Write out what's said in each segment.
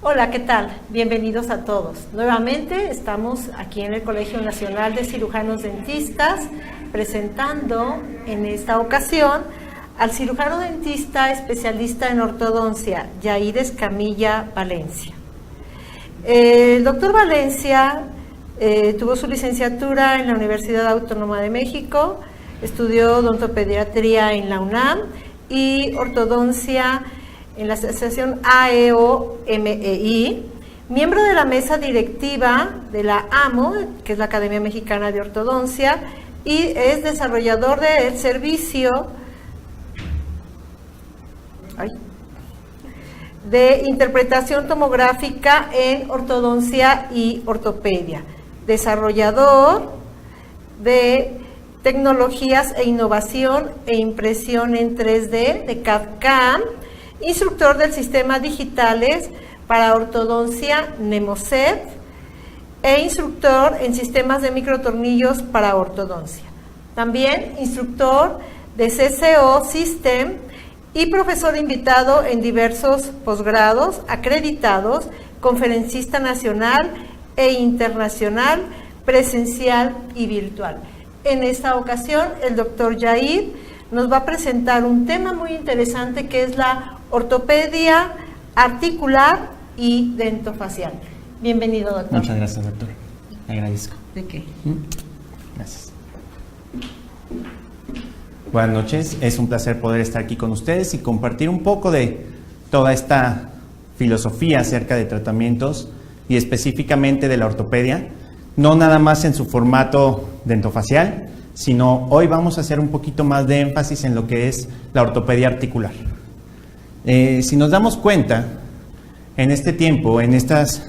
Hola, ¿qué tal? Bienvenidos a todos. Nuevamente estamos aquí en el Colegio Nacional de Cirujanos Dentistas presentando en esta ocasión al cirujano dentista especialista en ortodoncia, Yair Escamilla Valencia. El doctor Valencia tuvo su licenciatura en la Universidad Autónoma de México, estudió odontopediatría en la UNAM y ortodoncia en la Asociación AEO-MEI, miembro de la mesa directiva de la AMO, que es la Academia Mexicana de Ortodoncia, y es desarrollador del servicio de interpretación tomográfica en ortodoncia y ortopedia, desarrollador de tecnologías e innovación e impresión en 3D de CAD/CAM, instructor del sistema digitales para ortodoncia Nemoset e instructor en sistemas de microtornillos para ortodoncia. También instructor de CCO System y profesor invitado en diversos posgrados acreditados, conferencista nacional e internacional, presencial y virtual. En esta ocasión, el doctor Yair nos va a presentar un tema muy interesante que es la ortopedia articular y dentofacial. Bienvenido, doctor. Muchas gracias, doctor. Le agradezco. ¿De qué? Gracias. Buenas noches. Es un placer poder estar aquí con ustedes y compartir un poco de toda esta filosofía acerca de tratamientos y específicamente de la ortopedia, no nada más en su formato dentofacial, sino hoy vamos a hacer un poquito más de énfasis en lo que es la ortopedia articular. Si nos damos cuenta, en este tiempo, en estas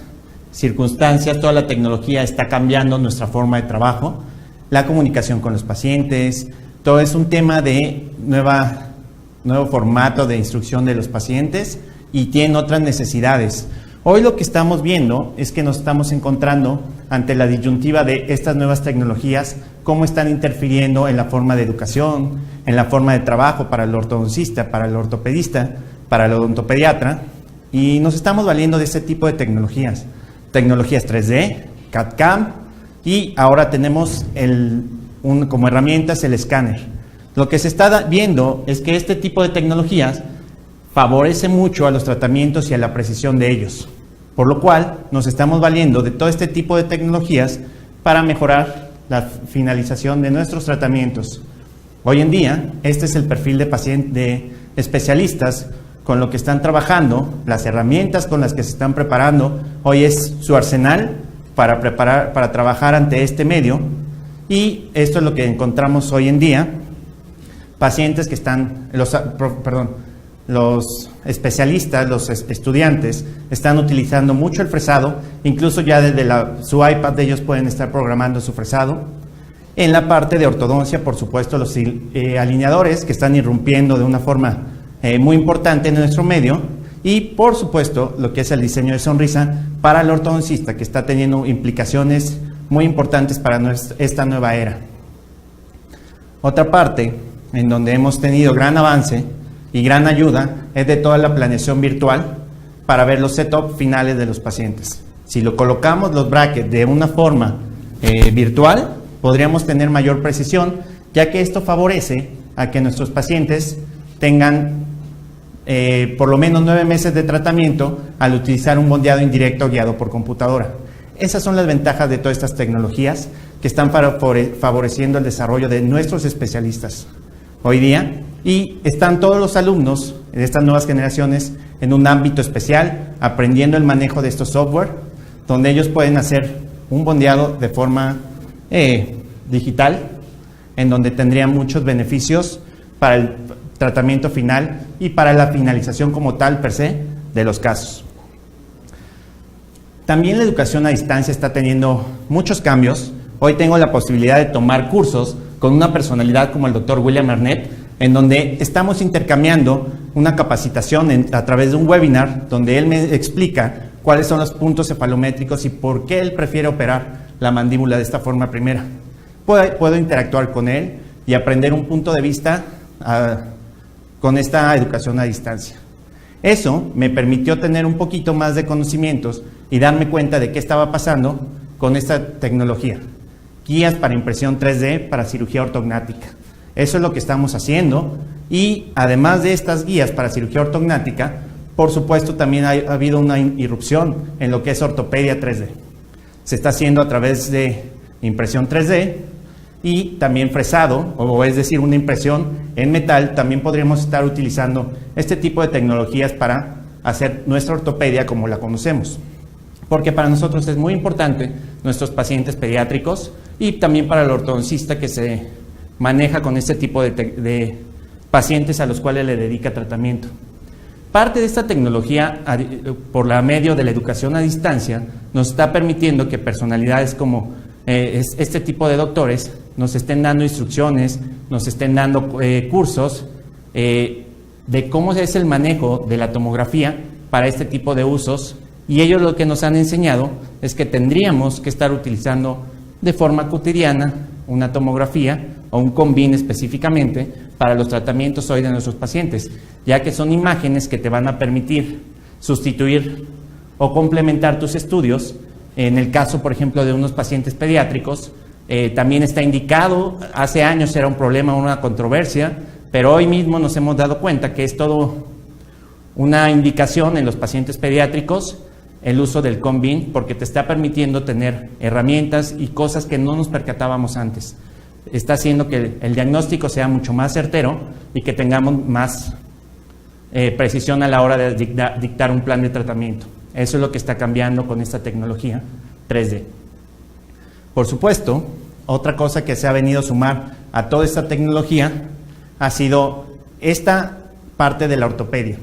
circunstancias, toda la tecnología está cambiando nuestra forma de trabajo, la comunicación con los pacientes, todo es un tema de nuevo formato de instrucción de los pacientes y tienen otras necesidades. Hoy lo que estamos viendo es que nos estamos encontrando ante la disyuntiva de estas nuevas tecnologías, cómo están interfiriendo en la forma de educación, en la forma de trabajo para el ortodoncista, para el ortopedista, para el odontopediatra, y nos estamos valiendo de ese tipo de tecnologías 3D, CAD/CAM, y ahora tenemos como herramientas el escáner. Lo que se está viendo es que este tipo de tecnologías favorece mucho a los tratamientos y a la precisión de ellos, por lo cual nos estamos valiendo de todo este tipo de tecnologías para mejorar la finalización de nuestros tratamientos. Hoy en día, este es el perfil de especialistas con lo que están trabajando, las herramientas con las que se están preparando. Hoy es su arsenal para trabajar ante este medio, y esto es lo que encontramos hoy en día. Pacientes que están, los especialistas, los estudiantes, están utilizando mucho el fresado, incluso ya desde su iPad de ellos pueden estar programando su fresado. En la parte de ortodoncia, por supuesto, los alineadores que están irrumpiendo de una forma muy importante en nuestro medio, y por supuesto lo que es el diseño de sonrisa para el ortodoncista, que está teniendo implicaciones muy importantes para esta nueva era. Otra parte en donde hemos tenido gran avance y gran ayuda es de toda la planeación virtual para ver los setup finales de los pacientes. Si lo colocamos los brackets de una forma virtual, podríamos tener mayor precisión, ya que esto favorece a que nuestros pacientes tengan por lo menos 9 meses de tratamiento al utilizar un bondeado indirecto guiado por computadora. Esas son las ventajas de todas estas tecnologías que están favoreciendo el desarrollo de nuestros especialistas hoy día, y están todos los alumnos de estas nuevas generaciones en un ámbito especial, aprendiendo el manejo de estos software, donde ellos pueden hacer un bondeado de forma digital, en donde tendrían muchos beneficios para el tratamiento final y para la finalización como tal per se de los casos. También la educación a distancia está teniendo muchos cambios. Hoy tengo la posibilidad de tomar cursos con una personalidad como el doctor William Arnett, en donde estamos intercambiando una capacitación a través de un webinar, donde él me explica cuáles son los puntos cefalométricos y por qué él prefiere operar la mandíbula de esta forma primera. Puedo interactuar con él y aprender un punto de vista con esta educación a distancia. Eso me permitió tener un poquito más de conocimientos y darme cuenta de qué estaba pasando con esta tecnología. Guías para impresión 3D para cirugía ortognática. Eso es lo que estamos haciendo, y además de estas guías para cirugía ortognática, por supuesto también ha habido una irrupción en lo que es ortopedia 3D. Se está haciendo a través de impresión 3D y también fresado, o es decir, una impresión en metal. También podríamos estar utilizando este tipo de tecnologías para hacer nuestra ortopedia como la conocemos. Porque para nosotros es muy importante nuestros pacientes pediátricos y también para el ortodoncista que se maneja con este tipo de pacientes a los cuales le dedica tratamiento. Parte de esta tecnología, por la medio de la educación a distancia, nos está permitiendo que personalidades como este tipo de doctores nos estén dando instrucciones, nos estén dando cursos de cómo es el manejo de la tomografía para este tipo de usos, y ellos lo que nos han enseñado es que tendríamos que estar utilizando de forma cotidiana una tomografía o un combin específicamente para los tratamientos hoy de nuestros pacientes, ya que son imágenes que te van a permitir sustituir o complementar tus estudios. En el caso, por ejemplo, de unos pacientes pediátricos, también está indicado. Hace años era un problema, una controversia, pero hoy mismo nos hemos dado cuenta que es todo una indicación en los pacientes pediátricos el uso del combin, porque te está permitiendo tener herramientas y cosas que no nos percatábamos antes. Está haciendo que el diagnóstico sea mucho más certero y que tengamos más precisión a la hora de dictar un plan de tratamiento. Eso es lo que está cambiando con esta tecnología 3D. Por supuesto, otra cosa que se ha venido a sumar a toda esta tecnología ha sido esta parte de la ortopedia.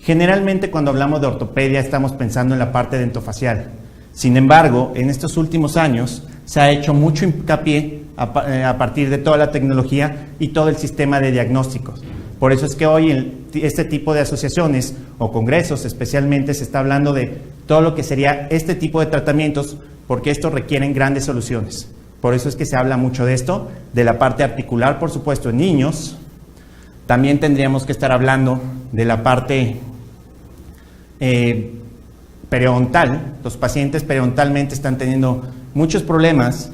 Generalmente cuando hablamos de ortopedia estamos pensando en la parte dentofacial. Sin embargo, en estos últimos años se ha hecho mucho hincapié a partir de toda la tecnología y todo el sistema de diagnósticos. Por eso es que hoy en este tipo de asociaciones o congresos especialmente se está hablando de todo lo que sería este tipo de tratamientos, porque estos requieren grandes soluciones. Por eso es que se habla mucho de esto, de la parte articular, por supuesto, en niños. También tendríamos que estar hablando de la parte periodontal. Los pacientes periodontalmente están teniendo muchos problemas.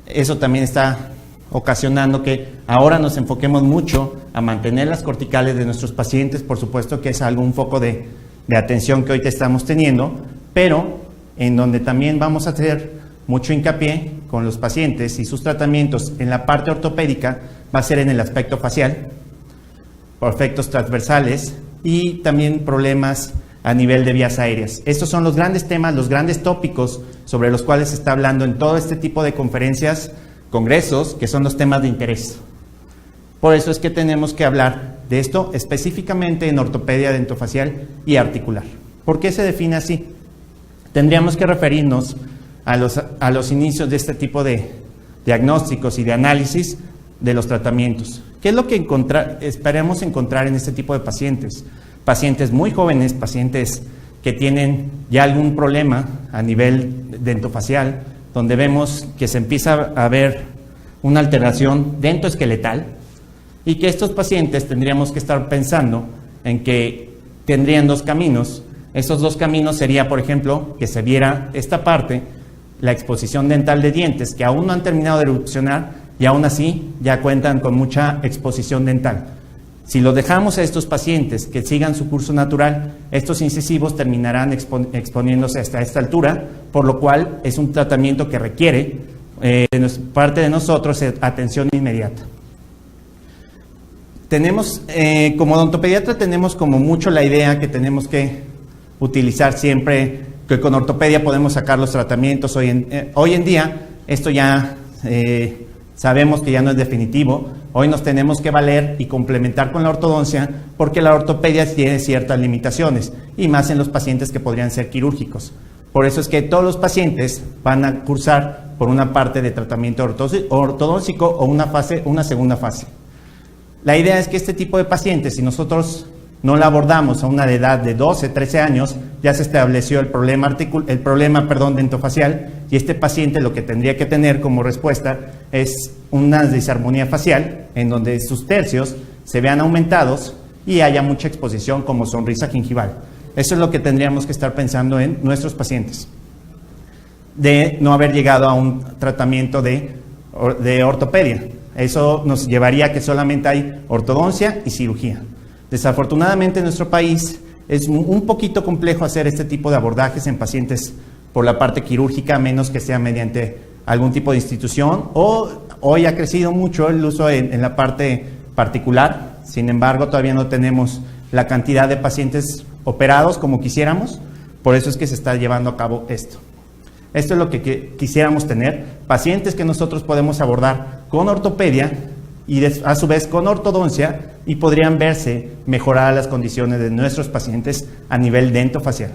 Eso también está ocasionando que ahora nos enfoquemos mucho a mantener las corticales de nuestros pacientes. Por supuesto que es un foco de atención que hoy te estamos teniendo, pero en donde también vamos a hacer mucho hincapié con los pacientes y sus tratamientos en la parte ortopédica va a ser en el aspecto facial, por efectos transversales y también problemas a nivel de vías aéreas. Estos son los grandes temas, los grandes tópicos sobre los cuales se está hablando en todo este tipo de conferencias, congresos, que son los temas de interés. Por eso es que tenemos que hablar de esto específicamente en ortopedia dentofacial y articular. ¿Por qué se define así? Tendríamos que referirnos a los inicios de este tipo de diagnósticos y de análisis de los tratamientos. ¿Qué es lo que esperemos encontrar en este tipo de pacientes? Pacientes muy jóvenes, pacientes que tienen ya algún problema a nivel dentofacial, donde vemos que se empieza a ver una alteración dentoesqueletal, y que estos pacientes tendríamos que estar pensando en que tendrían dos caminos. Estos dos caminos sería, por ejemplo, que se viera esta parte, la exposición dental de dientes, que aún no han terminado de erupcionar y aún así ya cuentan con mucha exposición dental. Si los dejamos a estos pacientes que sigan su curso natural, estos incisivos terminarán exponiéndose hasta esta altura, por lo cual es un tratamiento que requiere de parte de nosotros atención inmediata. Tenemos, como odontopediatra, tenemos como mucho la idea que tenemos que utilizar siempre, que con ortopedia podemos sacar los tratamientos. Hoy en día, esto ya sabemos que ya no es definitivo. Hoy nos tenemos que valer y complementar con la ortodoncia, porque la ortopedia tiene ciertas limitaciones, y más en los pacientes que podrían ser quirúrgicos. Por eso es que todos los pacientes van a cursar por una parte de tratamiento ortodóntico o una segunda fase. La idea es que este tipo de pacientes, si nosotros no la abordamos a una edad de 12, 13 años, ya se estableció el problema dentofacial, y este paciente lo que tendría que tener como respuesta es una disarmonía facial, en donde sus tercios se vean aumentados y haya mucha exposición como sonrisa gingival. Eso es lo que tendríamos que estar pensando en nuestros pacientes, de no haber llegado a un tratamiento de ortopedia. Eso nos llevaría a que solamente hay ortodoncia y cirugía. Desafortunadamente en nuestro país es un poquito complejo hacer este tipo de abordajes en pacientes por la parte quirúrgica, a menos que sea mediante algún tipo de institución, o hoy ha crecido mucho el uso en la parte particular. Sin embargo, todavía no tenemos la cantidad de pacientes operados como quisiéramos, por eso es que se está llevando a cabo esto. Esto es lo que quisiéramos tener, pacientes que nosotros podemos abordar con ortopedia y a su vez con ortodoncia, y podrían verse mejoradas las condiciones de nuestros pacientes a nivel dentofacial.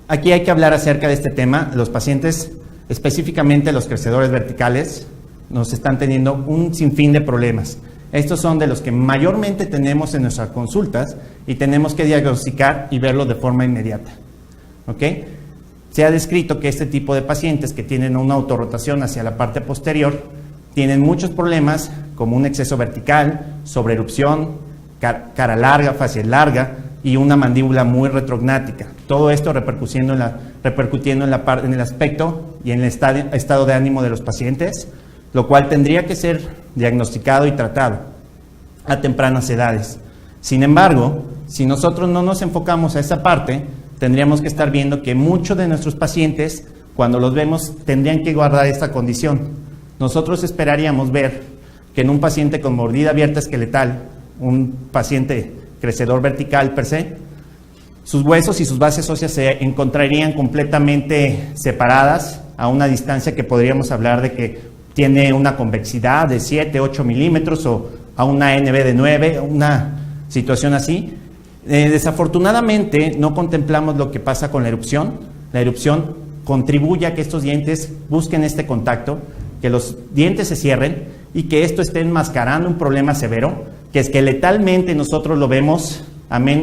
Aquí hay que hablar acerca de este tema. Los pacientes, específicamente los crecedores verticales, nos están teniendo un sinfín de problemas. Estos son de los que mayormente tenemos en nuestras consultas y tenemos que diagnosticar y verlo de forma inmediata. ¿Ok? Se ha descrito que este tipo de pacientes que tienen una autorrotación hacia la parte posterior tienen muchos problemas como un exceso vertical, sobreerupción, cara larga, facie larga y una mandíbula muy retrognática. Todo esto repercutiendo en el aspecto y en el estado de ánimo de los pacientes, lo cual tendría que ser diagnosticado y tratado a tempranas edades. Sin embargo, si nosotros no nos enfocamos a esa parte, tendríamos que estar viendo que muchos de nuestros pacientes, cuando los vemos, tendrían que guardar esta condición. Nosotros esperaríamos ver que en un paciente con mordida abierta esqueletal, un paciente crecedor vertical per se, sus huesos y sus bases óseas se encontrarían completamente separadas a una distancia que podríamos hablar de que tiene una convexidad de 7, 8 milímetros o a una NB de 9, una situación así. Desafortunadamente no contemplamos lo que pasa con la erupción. La erupción contribuye a que estos dientes busquen este contacto, que los dientes se cierren y que esto esté enmascarando un problema severo, que esqueletalmente nosotros lo vemos,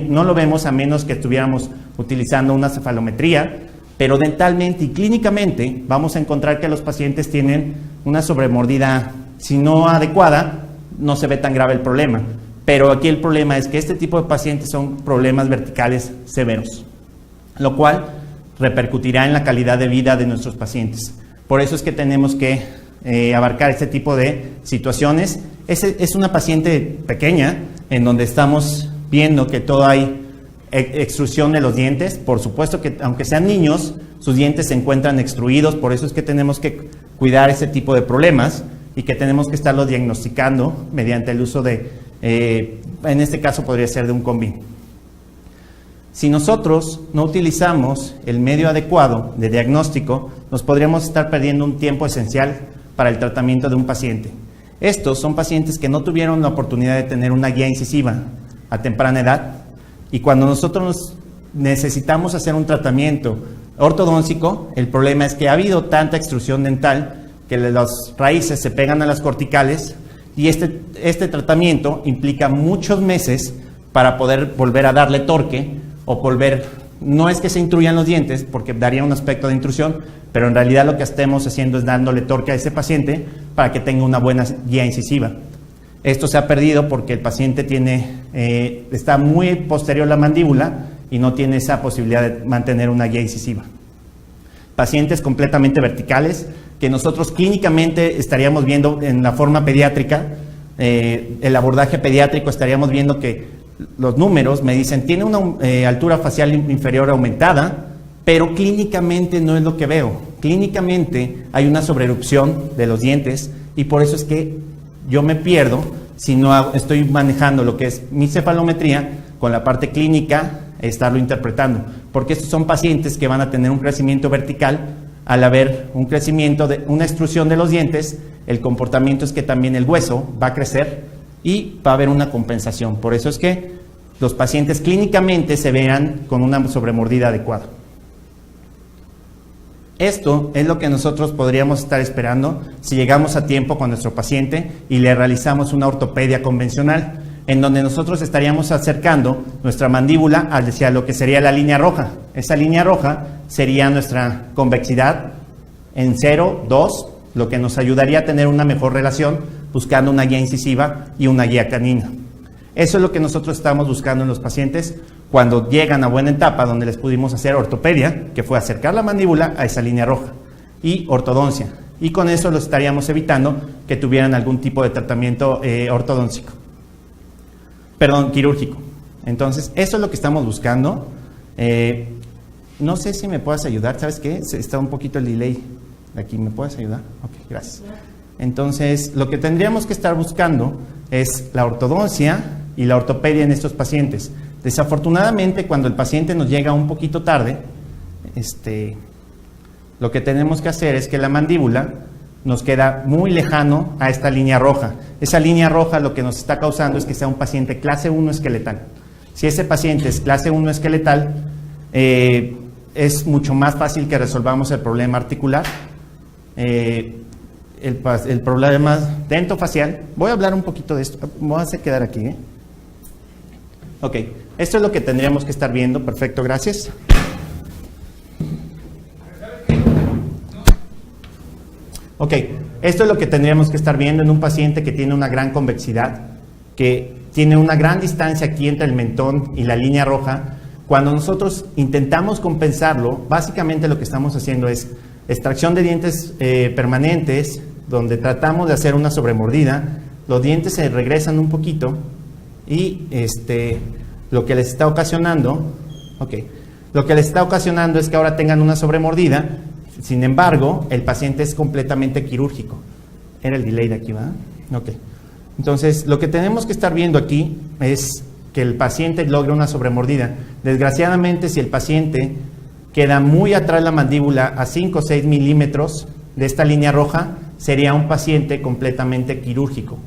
no lo vemos a menos que estuviéramos utilizando una cefalometría, pero dentalmente y clínicamente vamos a encontrar que los pacientes tienen una sobremordida, si no adecuada, no se ve tan grave el problema. Pero aquí el problema es que este tipo de pacientes son problemas verticales severos, lo cual repercutirá en la calidad de vida de nuestros pacientes. Por eso es que tenemos que abarcar este tipo de situaciones. Es una paciente pequeña en donde estamos viendo que todo hay extrusión de los dientes. Por supuesto que aunque sean niños, sus dientes se encuentran extruidos, por eso es que tenemos que cuidar ese tipo de problemas y que tenemos que estarlos diagnosticando mediante el uso de, en este caso podría ser de un combi. Si nosotros no utilizamos el medio adecuado de diagnóstico, nos podríamos estar perdiendo un tiempo esencial para el tratamiento de un paciente. Estos son pacientes que no tuvieron la oportunidad de tener una guía incisiva a temprana edad, y cuando nosotros necesitamos hacer un tratamiento ortodóntico, el problema es que ha habido tanta extrusión dental que las raíces se pegan a las corticales, y este tratamiento implica muchos meses para poder volver a darle torque o no es que se intruyan los dientes porque daría un aspecto de intrusión, pero en realidad lo que estemos haciendo es dándole torque a ese paciente para que tenga una buena guía incisiva. Esto se ha perdido porque el paciente está muy posterior a la mandíbula y no tiene esa posibilidad de mantener una guía incisiva. Pacientes completamente verticales que nosotros clínicamente estaríamos viendo en la forma pediátrica, el abordaje pediátrico, estaríamos viendo que los números me dicen tiene una altura facial inferior aumentada, pero clínicamente no es lo que veo. Clínicamente hay una sobreerupción de los dientes y por eso es que yo me pierdo si no estoy manejando lo que es mi cefalometría con la parte clínica, estarlo interpretando, porque estos son pacientes que van a tener un crecimiento vertical. Al haber un crecimiento de una extrusión de los dientes, el comportamiento es que también el hueso va a crecer y va a haber una compensación. Por eso es que los pacientes clínicamente se vean con una sobremordida adecuada. Esto es lo que nosotros podríamos estar esperando si llegamos a tiempo con nuestro paciente y le realizamos una ortopedia convencional, en donde nosotros estaríamos acercando nuestra mandíbula hacia lo que sería la línea roja. Esa línea roja sería nuestra convexidad en 0, 2, lo que nos ayudaría a tener una mejor relación buscando una guía incisiva y una guía canina. Eso es lo que nosotros estamos buscando en los pacientes cuando llegan a buena etapa, donde les pudimos hacer ortopedia, que fue acercar la mandíbula a esa línea roja, y ortodoncia. Y con eso los estaríamos evitando que tuvieran algún tipo de tratamiento quirúrgico. Entonces, eso es lo que estamos buscando. No sé si me puedas ayudar, ¿sabes qué? Está un poquito el delay de aquí, ¿me puedes ayudar? Ok, gracias. Entonces, lo que tendríamos que estar buscando es la ortodoncia y la ortopedia en estos pacientes. Desafortunadamente, cuando el paciente nos llega un poquito tarde, lo que tenemos que hacer es que la mandíbula nos queda muy lejano a esta línea roja. Esa línea roja lo que nos está causando es que sea un paciente clase 1 esqueletal. Si ese paciente es clase 1 esqueletal, es mucho más fácil que resolvamos el problema articular, el problema dentofacial. Voy a hablar un poquito de esto, me voy a hacer quedar aquí. Ok, esto es lo que tendríamos que estar viendo. Perfecto, gracias. Ok, esto es lo que tendríamos que estar viendo en un paciente que tiene una gran convexidad, que tiene una gran distancia aquí entre el mentón y la línea roja. Cuando nosotros intentamos compensarlo, básicamente lo que estamos haciendo es extracción de dientes permanentes, donde tratamos de hacer una sobremordida. Los dientes se regresan un poquito y lo que les está ocasionando, es que ahora tengan una sobremordida. Sin embargo, el paciente es completamente quirúrgico. Era el delay de aquí, ¿verdad? Ok. Entonces, lo que tenemos que estar viendo aquí es que el paciente logre una sobremordida. Desgraciadamente, si el paciente queda muy atrás de la mandíbula, a 5 o 6 milímetros de esta línea roja, sería un paciente completamente quirúrgico.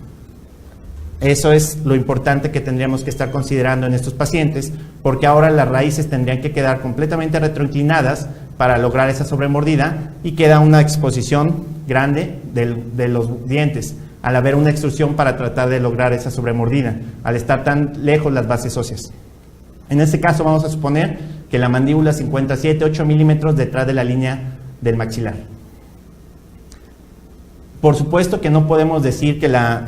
Eso es lo importante que tendríamos que estar considerando en estos pacientes, porque ahora las raíces tendrían que quedar completamente retroinclinadas para lograr esa sobremordida, y queda una exposición grande de los dientes al haber una extrusión para tratar de lograr esa sobremordida, al estar tan lejos las bases óseas. En este caso vamos a suponer que la mandíbula se encuentra 7-8 milímetros detrás de la línea del maxilar. Por supuesto que no podemos decir que la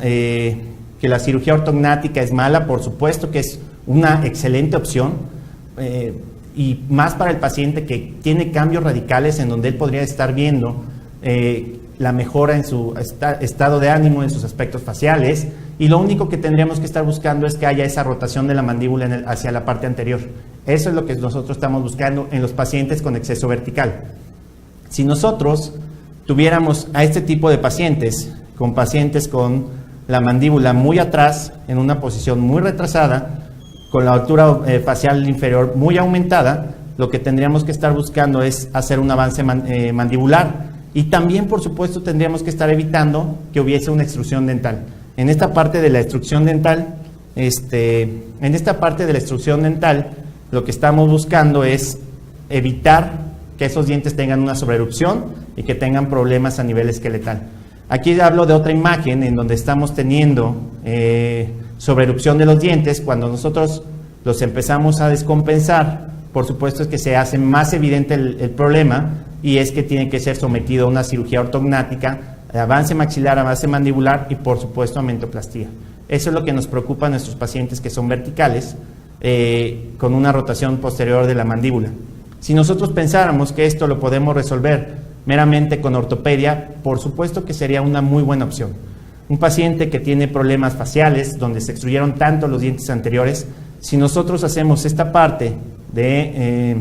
cirugía ortognática es mala. Por supuesto que es una excelente opción, y más para el paciente que tiene cambios radicales en donde él podría estar viendo la mejora en su estado de ánimo, en sus aspectos faciales, y lo único que tendríamos que estar buscando es que haya esa rotación de la mandíbula hacia la parte anterior. Eso es lo que nosotros estamos buscando en los pacientes con exceso vertical. Si nosotros tuviéramos a este tipo de pacientes con la mandíbula muy atrás, en una posición muy retrasada, con la altura facial inferior muy aumentada, lo que tendríamos que estar buscando es hacer un avance mandibular. Y también, por supuesto, tendríamos que estar evitando que hubiese una extrusión dental. En esta parte de la extrusión dental, lo que estamos buscando es evitar que esos dientes tengan una sobreerupción y que tengan problemas a nivel esqueletal. Aquí hablo de otra imagen en donde estamos teniendo sobreerupción de los dientes. Cuando nosotros los empezamos a descompensar, por supuesto es que se hace más evidente el problema, y es que tiene que ser sometido a una cirugía ortognática, avance maxilar, avance mandibular y por supuesto a mentoplastía. Eso es lo que nos preocupa a nuestros pacientes que son verticales, con una rotación posterior de la mandíbula. Si nosotros pensáramos que esto lo podemos resolver meramente con ortopedia, por supuesto que sería una muy buena opción. Un paciente que tiene problemas faciales, donde se extruyeron tanto los dientes anteriores, si nosotros hacemos esta parte de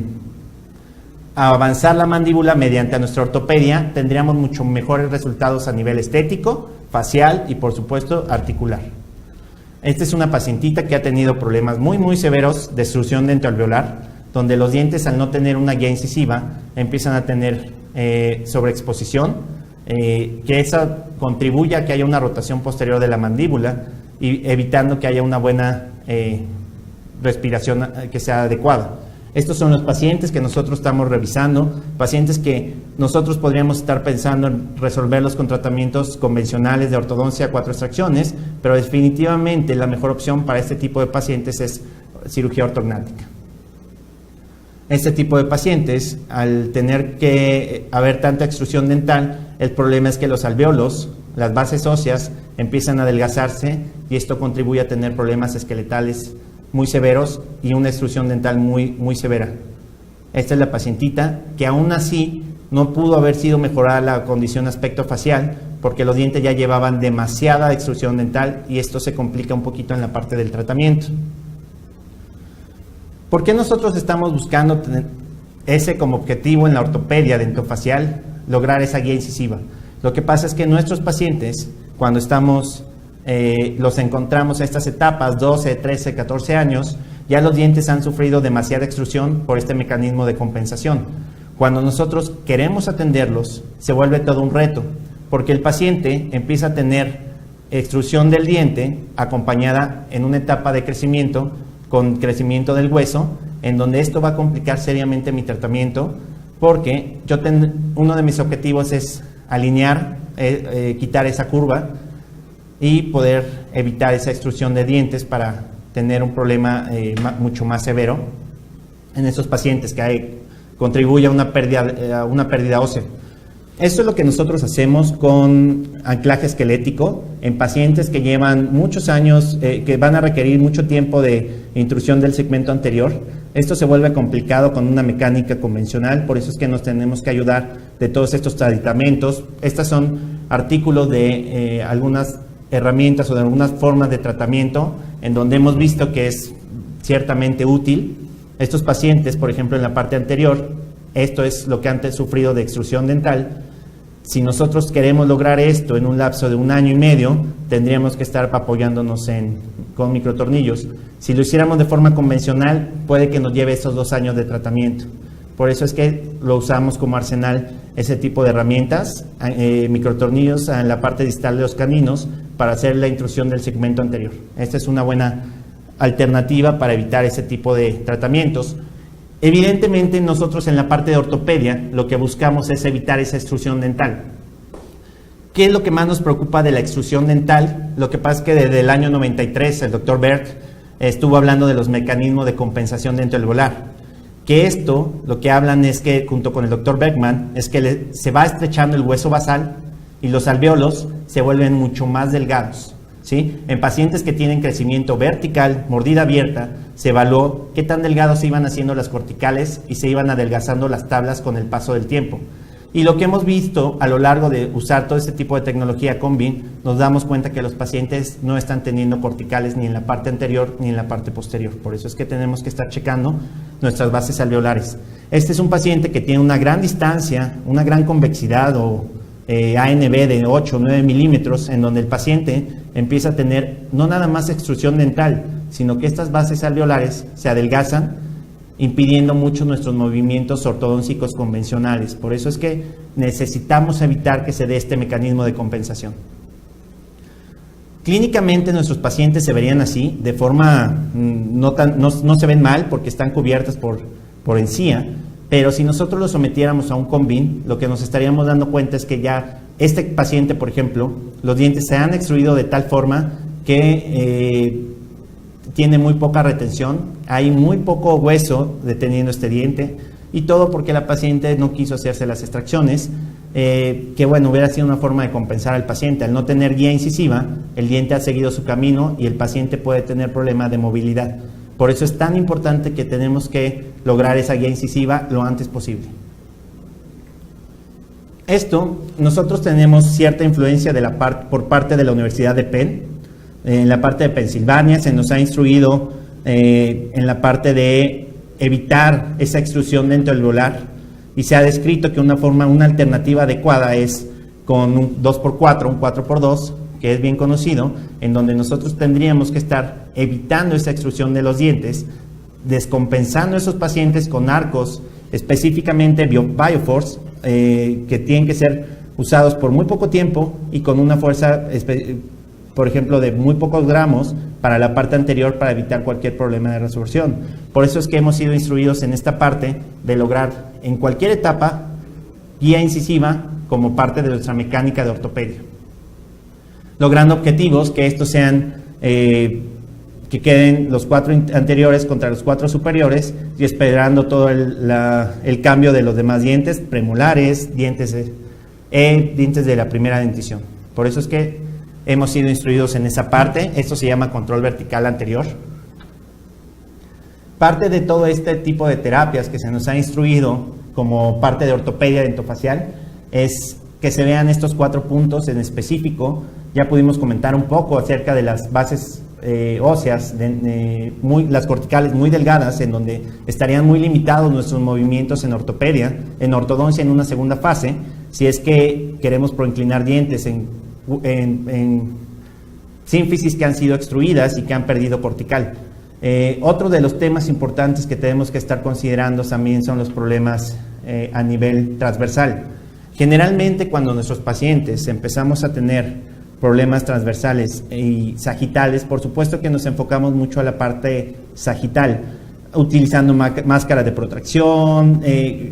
avanzar la mandíbula mediante nuestra ortopedia, tendríamos mucho mejores resultados a nivel estético, facial y por supuesto articular. Esta es una pacientita que ha tenido problemas muy severos de extrusión dentoalveolar, donde los dientes, al no tener una guía incisiva, empiezan a tener sobreexposición, que esa contribuye a que haya una rotación posterior de la mandíbula y evitando que haya una buena respiración que sea adecuada. Estos son los pacientes que nosotros estamos revisando, pacientes que nosotros podríamos estar pensando en resolverlos con tratamientos convencionales de ortodoncia 4 extracciones, pero definitivamente la mejor opción para este tipo de pacientes es cirugía ortognática. Este tipo de pacientes, al tener que haber tanta extrusión dental, el problema es que los alvéolos las bases óseas empiezan a adelgazarse y esto contribuye a tener problemas esqueletales muy severos y una extrusión dental muy severa. Esta es la pacientita que aún así no pudo haber sido mejorada la condición aspecto facial porque los dientes ya llevaban demasiada extrusión dental y esto se complica un poquito en la parte del tratamiento. ¿Por qué nosotros estamos buscando tener ese como objetivo en la ortopedia dentofacial, lograr esa guía incisiva? Lo que pasa es que nuestros pacientes, cuando los encontramos a estas etapas, 12, 13, 14 años, ya los dientes han sufrido demasiada extrusión por este mecanismo de compensación. Cuando nosotros queremos atenderlos, se vuelve todo un reto, porque el paciente empieza a tener extrusión del diente acompañada en una etapa de crecimiento con crecimiento del hueso, en donde esto va a complicar seriamente mi tratamiento, porque uno de mis objetivos es alinear, quitar esa curva y poder evitar esa extrusión de dientes para tener un problema mucho más severo en esos pacientes que contribuye a una pérdida ósea. Esto es lo que nosotros hacemos con anclaje esquelético en pacientes que llevan muchos años, que van a requerir mucho tiempo de intrusión del segmento anterior. Esto se vuelve complicado con una mecánica convencional, por eso es que nos tenemos que ayudar de todos estos aditamentos. Estos son artículos de algunas herramientas o de algunas formas de tratamiento en donde hemos visto que es ciertamente útil. Estos pacientes, por ejemplo, en la parte anterior, esto es lo que han sufrido de extrusión dental. Si nosotros queremos lograr esto en un lapso de 1 año y medio, tendríamos que estar apoyándonos con microtornillos. Si lo hiciéramos de forma convencional, puede que nos lleve esos 2 años de tratamiento. Por eso es que lo usamos como arsenal, ese tipo de herramientas, microtornillos en la parte distal de los caninos para hacer la intrusión del segmento anterior. Esta es una buena alternativa para evitar ese tipo de tratamientos. Evidentemente nosotros en la parte de ortopedia lo que buscamos es evitar esa extrusión dental. ¿Qué es lo que más nos preocupa de la extrusión dental? Lo que pasa es que desde el año 93 el doctor Berg estuvo hablando de los mecanismos de compensación dentoalveolar. Que esto, lo que hablan es que junto con el doctor Beckman, es que se va estrechando el hueso basal y los alvéolos se vuelven mucho más delgados, ¿sí? En pacientes que tienen crecimiento vertical, mordida abierta, se evaluó qué tan delgados se iban haciendo las corticales y se iban adelgazando las tablas con el paso del tiempo. Y lo que hemos visto a lo largo de usar todo este tipo de tecnología con BIM, nos damos cuenta que los pacientes no están teniendo corticales ni en la parte anterior ni en la parte posterior. Por eso es que tenemos que estar checando nuestras bases alveolares. Este es un paciente que tiene una gran distancia, una gran convexidad o ANB de 8 o 9 milímetros, en donde el paciente empieza a tener no nada más extrusión dental, sino que estas bases alveolares se adelgazan, impidiendo mucho nuestros movimientos ortodóncicos convencionales. Por eso es que necesitamos evitar que se dé este mecanismo de compensación. Clínicamente nuestros pacientes se verían así, de forma no se ven mal porque están cubiertas por encía, pero si nosotros los sometiéramos a un combin, lo que nos estaríamos dando cuenta es que ya este paciente, por ejemplo, los dientes se han extruido de tal forma que tiene muy poca retención, hay muy poco hueso deteniendo este diente y todo porque la paciente no quiso hacerse las extracciones, que bueno, hubiera sido una forma de compensar al paciente. Al no tener guía incisiva, el diente ha seguido su camino y el paciente puede tener problemas de movilidad. Por eso es tan importante que tenemos que lograr esa guía incisiva lo antes posible. Esto, nosotros tenemos cierta influencia por parte de la Universidad de Penn. En la parte de Pensilvania se nos ha instruido en la parte de evitar esa extrusión dentoalveolar y se ha descrito que una alternativa adecuada es con un 2x4, un 4x2, que es bien conocido, en donde nosotros tendríamos que estar evitando esa extrusión de los dientes, descompensando a esos pacientes con arcos, específicamente Bioforce, que tienen que ser usados por muy poco tiempo y con una fuerza por ejemplo, de muy pocos gramos para la parte anterior para evitar cualquier problema de resorción. Por eso es que hemos sido instruidos en esta parte de lograr en cualquier etapa guía incisiva como parte de nuestra mecánica de ortopedia. Logrando objetivos que estos sean, que queden los 4 anteriores contra los 4 superiores y esperando todo el cambio de los demás dientes, premolares, dientes de la primera dentición. Por eso es que hemos sido instruidos en esa parte. Esto se llama control vertical anterior. Parte de todo este tipo de terapias que se nos ha instruido como parte de ortopedia dentofacial es que se vean estos 4 puntos en específico. Ya pudimos comentar un poco acerca de las bases óseas, las corticales muy delgadas, en donde estarían muy limitados nuestros movimientos en ortopedia, en ortodoncia en una segunda fase, si es que queremos proinclinar dientes en sínfisis que han sido extruidas y que han perdido cortical. Otro de los temas importantes que tenemos que estar considerando también son los problemas a nivel transversal. Generalmente cuando nuestros pacientes empezamos a tener problemas transversales y sagitales, por supuesto que nos enfocamos mucho a la parte sagital, utilizando máscara de protracción,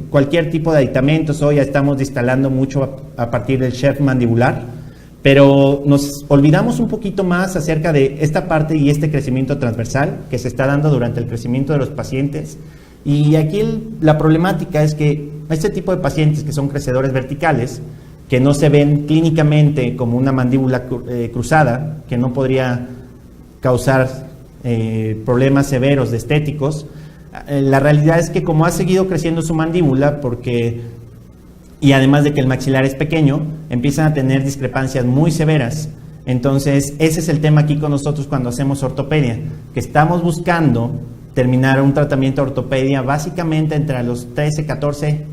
cualquier tipo de aditamentos. Hoy ya estamos instalando mucho a partir del sheath mandibular, pero nos olvidamos un poquito más acerca de esta parte y este crecimiento transversal que se está dando durante el crecimiento de los pacientes. Y aquí la problemática es que este tipo de pacientes que son crecedores verticales, que no se ven clínicamente como una mandíbula cruzada, que no podría causar problemas severos de estéticos, la realidad es que como ha seguido creciendo su mandíbula, y además de que el maxilar es pequeño, empiezan a tener discrepancias muy severas. Entonces, ese es el tema aquí con nosotros cuando hacemos ortopedia, que estamos buscando terminar un tratamiento de ortopedia básicamente entre los 13, 14,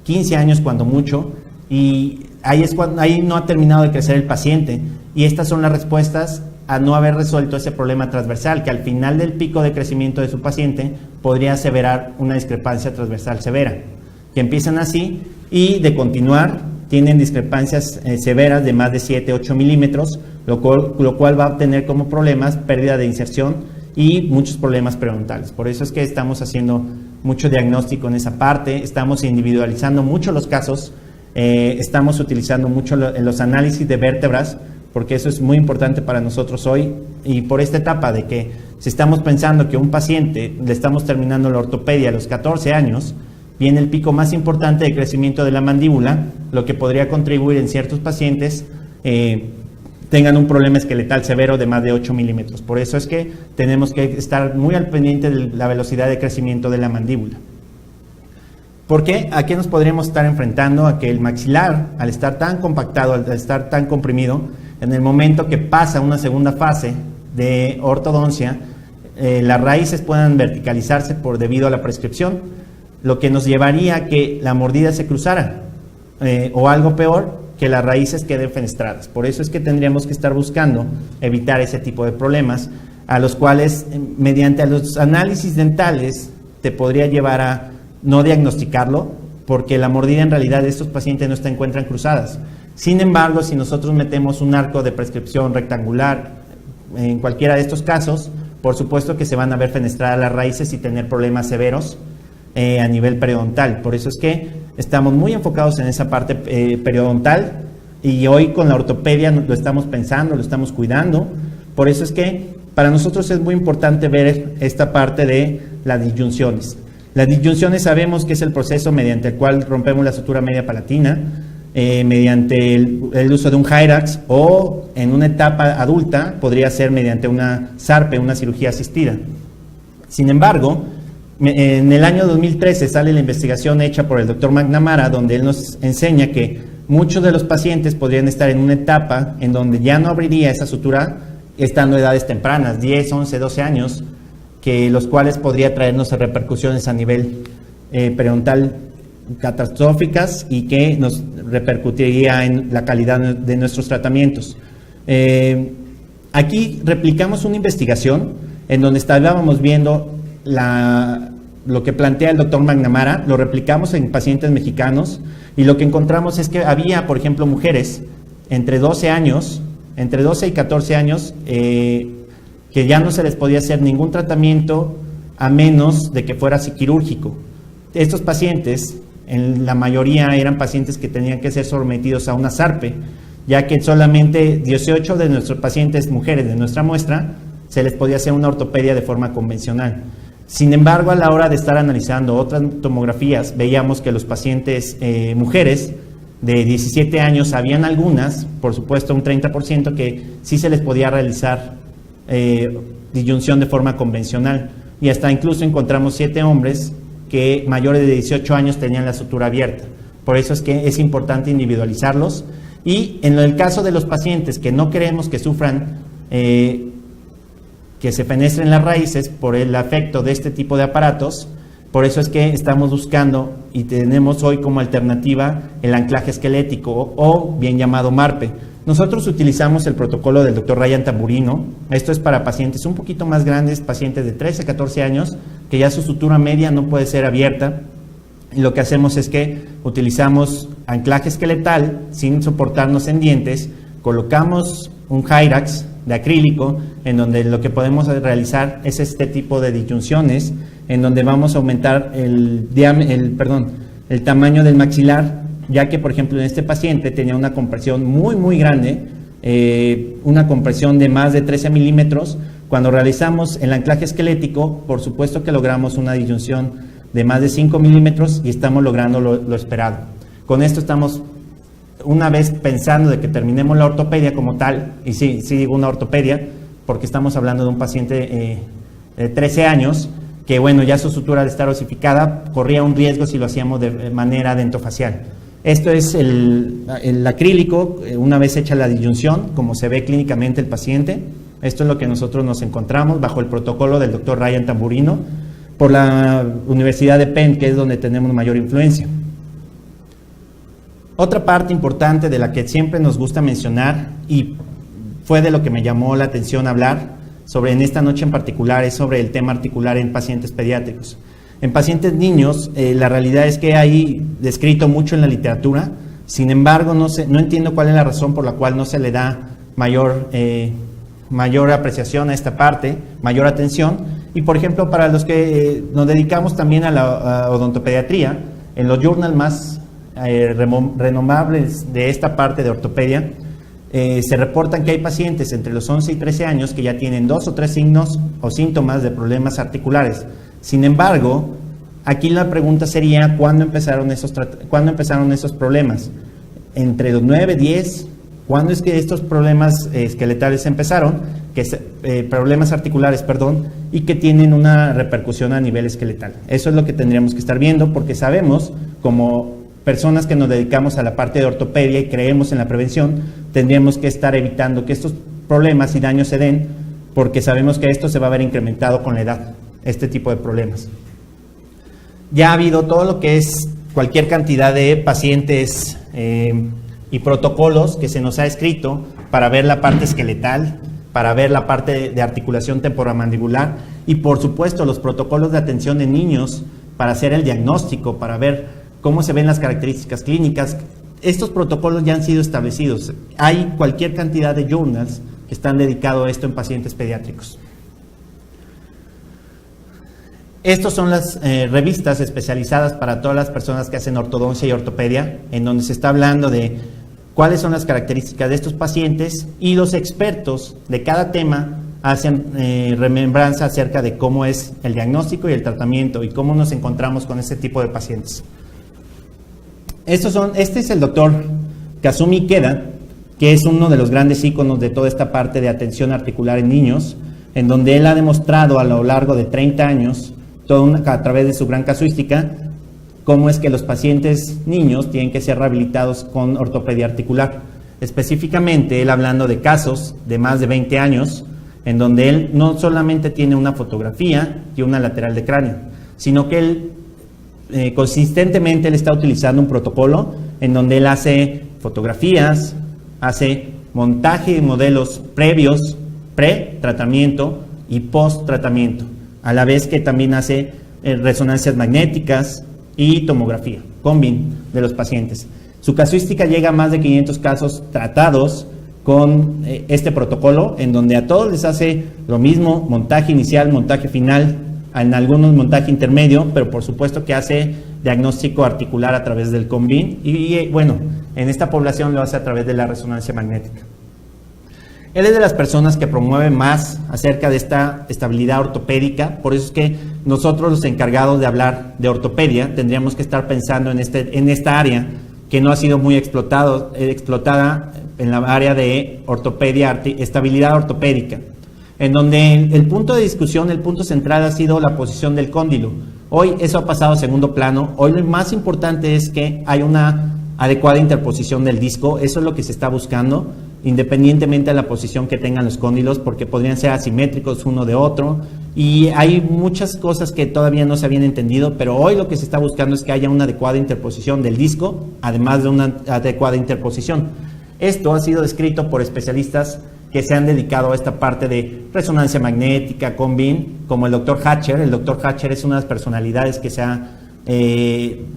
15 años cuando mucho, y ahí no ha terminado de crecer el paciente, y estas son las respuestas a no haber resuelto ese problema transversal, que al final del pico de crecimiento de su paciente podría aseverar una discrepancia transversal severa, que empiezan así y de continuar tienen discrepancias severas de más de 7, 8 milímetros, lo cual va a tener como problemas pérdida de inserción y muchos problemas periodontales. Por eso es que estamos haciendo mucho diagnóstico en esa parte, estamos individualizando mucho los casos, estamos utilizando mucho los análisis de vértebras, porque eso es muy importante para nosotros hoy, y por esta etapa de que si estamos pensando que un paciente le estamos terminando la ortopedia a los 14 años, viene el pico más importante de crecimiento de la mandíbula, lo que podría contribuir en ciertos pacientes tengan un problema esqueletal severo de más de 8 milímetros. Por eso es que tenemos que estar muy al pendiente de la velocidad de crecimiento de la mandíbula. ¿Por qué? ¿A qué nos podríamos estar enfrentando? A que el maxilar, al estar tan compactado, al estar tan comprimido, en el momento que pasa una segunda fase de ortodoncia, las raíces puedan verticalizarse debido a la prescripción, lo que nos llevaría a que la mordida se cruzara, o algo peor, que las raíces queden fenestradas. Por eso es que tendríamos que estar buscando evitar ese tipo de problemas, a los cuales, mediante los análisis dentales, te podría llevar a no diagnosticarlo, porque la mordida en realidad de estos pacientes no se encuentran cruzadas. Sin embargo, si nosotros metemos un arco de prescripción rectangular en cualquiera de estos casos, por supuesto que se van a ver fenestradas las raíces y tener problemas severos a nivel periodontal. Por eso es que estamos muy enfocados en esa parte periodontal, y hoy con la ortopedia lo estamos pensando, lo estamos cuidando. Por eso es que para nosotros es muy importante ver esta parte de las disyunciones. Las disyunciones sabemos que es el proceso mediante el cual rompemos la sutura media palatina, mediante el uso de un Hyrax, o en una etapa adulta podría ser mediante una SARPE, una cirugía asistida. Sin embargo, en el año 2013 sale la investigación hecha por el doctor McNamara, donde él nos enseña que muchos de los pacientes podrían estar en una etapa en donde ya no abriría esa sutura, estando en edades tempranas, 10, 11, 12 años, que los cuales podría traernos repercusiones a nivel periodontal catastróficas, y que nos repercutiría en la calidad de nuestros tratamientos. Aquí replicamos una investigación en donde estábamos viendo lo que plantea el doctor McNamara, lo replicamos en pacientes mexicanos, y lo que encontramos es que había, por ejemplo, mujeres entre 12 y 14 años, que ya no se les podía hacer ningún tratamiento a menos de que fuera quirúrgico. Estos pacientes, en la mayoría, eran pacientes que tenían que ser sometidos a una SARPE, ya que solamente 18 de nuestros pacientes mujeres de nuestra muestra se les podía hacer una ortopedia de forma convencional. Sin embargo, a la hora de estar analizando otras tomografías, veíamos que los pacientes mujeres de 17 años, habían algunas, por supuesto un 30%, que sí se les podía realizar disyunción de forma convencional. Y hasta incluso encontramos 7 hombres que mayores de 18 años tenían la sutura abierta. Por eso es que es importante individualizarlos. Y en el caso de los pacientes que no queremos que sufran, que se penetren las raíces por el efecto de este tipo de aparatos, por eso es que estamos buscando y tenemos hoy como alternativa el anclaje esquelético o bien llamado MARPE. Nosotros utilizamos el protocolo del Dr. Ryan Tamburino. Esto es para pacientes un poquito más grandes, pacientes de 13 a 14 años, que ya su sutura media no puede ser abierta. Y lo que hacemos es que utilizamos anclaje esqueletal sin soportarnos en dientes, colocamos un Hyrax de acrílico, en donde lo que podemos realizar es este tipo de disyunciones, en donde vamos a aumentar el tamaño del maxilar, ya que por ejemplo en este paciente tenía una compresión muy grande, una compresión de más de 13 milímetros. Cuando realizamos el anclaje esquelético, por supuesto que logramos una disyunción de más de 5 milímetros y estamos logrando lo esperado. Con esto estamos, una vez pensando de que terminemos la ortopedia como tal, y sí digo una ortopedia, porque estamos hablando de un paciente de 13 años, que bueno, ya su sutura al estar osificada corría un riesgo si lo hacíamos de manera dentofacial. Esto es el acrílico, una vez hecha la disyunción, como se ve clínicamente el paciente. Esto es lo que nosotros nos encontramos bajo el protocolo del Dr. Ryan Tamburino, por la Universidad de Penn, que es donde tenemos mayor influencia. Otra parte importante de la que siempre nos gusta mencionar, y fue de lo que me llamó la atención hablar sobre en esta noche en particular, es sobre el tema articular en pacientes pediátricos. En pacientes niños, la realidad es que hay descrito mucho en la literatura, sin embargo, no entiendo cuál es la razón por la cual no se le da mayor apreciación a esta parte, mayor atención. Y por ejemplo, para los que nos dedicamos también a la odontopediatría, en los journals más renombrables de esta parte de ortopedia, se reportan que hay pacientes entre los 11 y 13 años que ya tienen 2 o 3 signos o síntomas de problemas articulares. Sin embargo, aquí la pregunta sería, ¿cuándo empezaron esos problemas? Entre los 9, 10, ¿cuándo es que estos problemas esqueletales empezaron? Problemas articulares, perdón, y que tienen una repercusión a nivel esqueletal. Eso es lo que tendríamos que estar viendo, porque sabemos, como personas que nos dedicamos a la parte de ortopedia y creemos en la prevención, tendríamos que estar evitando que estos problemas y daños se den, porque sabemos que esto se va a ver incrementado con la edad, este tipo de problemas. Ya ha habido todo lo que es cualquier cantidad de pacientes y protocolos que se nos ha escrito para ver la parte esqueletal, para ver la parte de articulación temporomandibular y por supuesto los protocolos de atención en niños para hacer el diagnóstico, para ver cómo se ven las características clínicas. Estos protocolos ya han sido establecidos. Hay cualquier cantidad de journals que están dedicados a esto en pacientes pediátricos. Estas son las revistas especializadas para todas las personas que hacen ortodoncia y ortopedia, en donde se está hablando de cuáles son las características de estos pacientes y los expertos de cada tema hacen remembranza acerca de cómo es el diagnóstico y el tratamiento y cómo nos encontramos con este tipo de pacientes. Este es el doctor Kazumi Ikeda, que es uno de los grandes íconos de toda esta parte de atención articular en niños, en donde él ha demostrado a lo largo de 30 años, a través de su gran casuística, cómo es que los pacientes niños tienen que ser rehabilitados con ortopedia articular. Específicamente, él hablando de casos de más de 20 años, en donde él no solamente tiene una fotografía y una lateral de cráneo, sino que él consistentemente él está utilizando un protocolo en donde él hace fotografías, hace montaje de modelos previos, pre-tratamiento y post-tratamiento, a la vez que también hace resonancias magnéticas y tomografía, combin de los pacientes. Su casuística llega a más de 500 casos tratados con este protocolo, en donde a todos les hace lo mismo, montaje inicial, montaje final, en algunos montaje intermedio, pero por supuesto que hace diagnóstico articular a través del combin y bueno, en esta población lo hace a través de la resonancia magnética. Él es de las personas que promueve más acerca de esta estabilidad ortopédica, por eso es que nosotros los encargados de hablar de ortopedia tendríamos que estar pensando en esta área que no ha sido muy explotada en la área de ortopedia, estabilidad ortopédica, en donde el punto de discusión, el punto central ha sido la posición del cóndilo. Hoy eso ha pasado a segundo plano. Hoy lo más importante es que hay una adecuada interposición del disco. Eso es lo que se está buscando, independientemente de la posición que tengan los cóndilos, porque podrían ser asimétricos uno de otro, y hay muchas cosas que todavía no se habían entendido, pero hoy lo que se está buscando es que haya una adecuada interposición del disco, además de una adecuada interposición. Esto ha sido descrito por especialistas que se han dedicado a esta parte de resonancia magnética, COM-BIN, como el doctor Hatcher. El doctor Hatcher es una de las personalidades que sea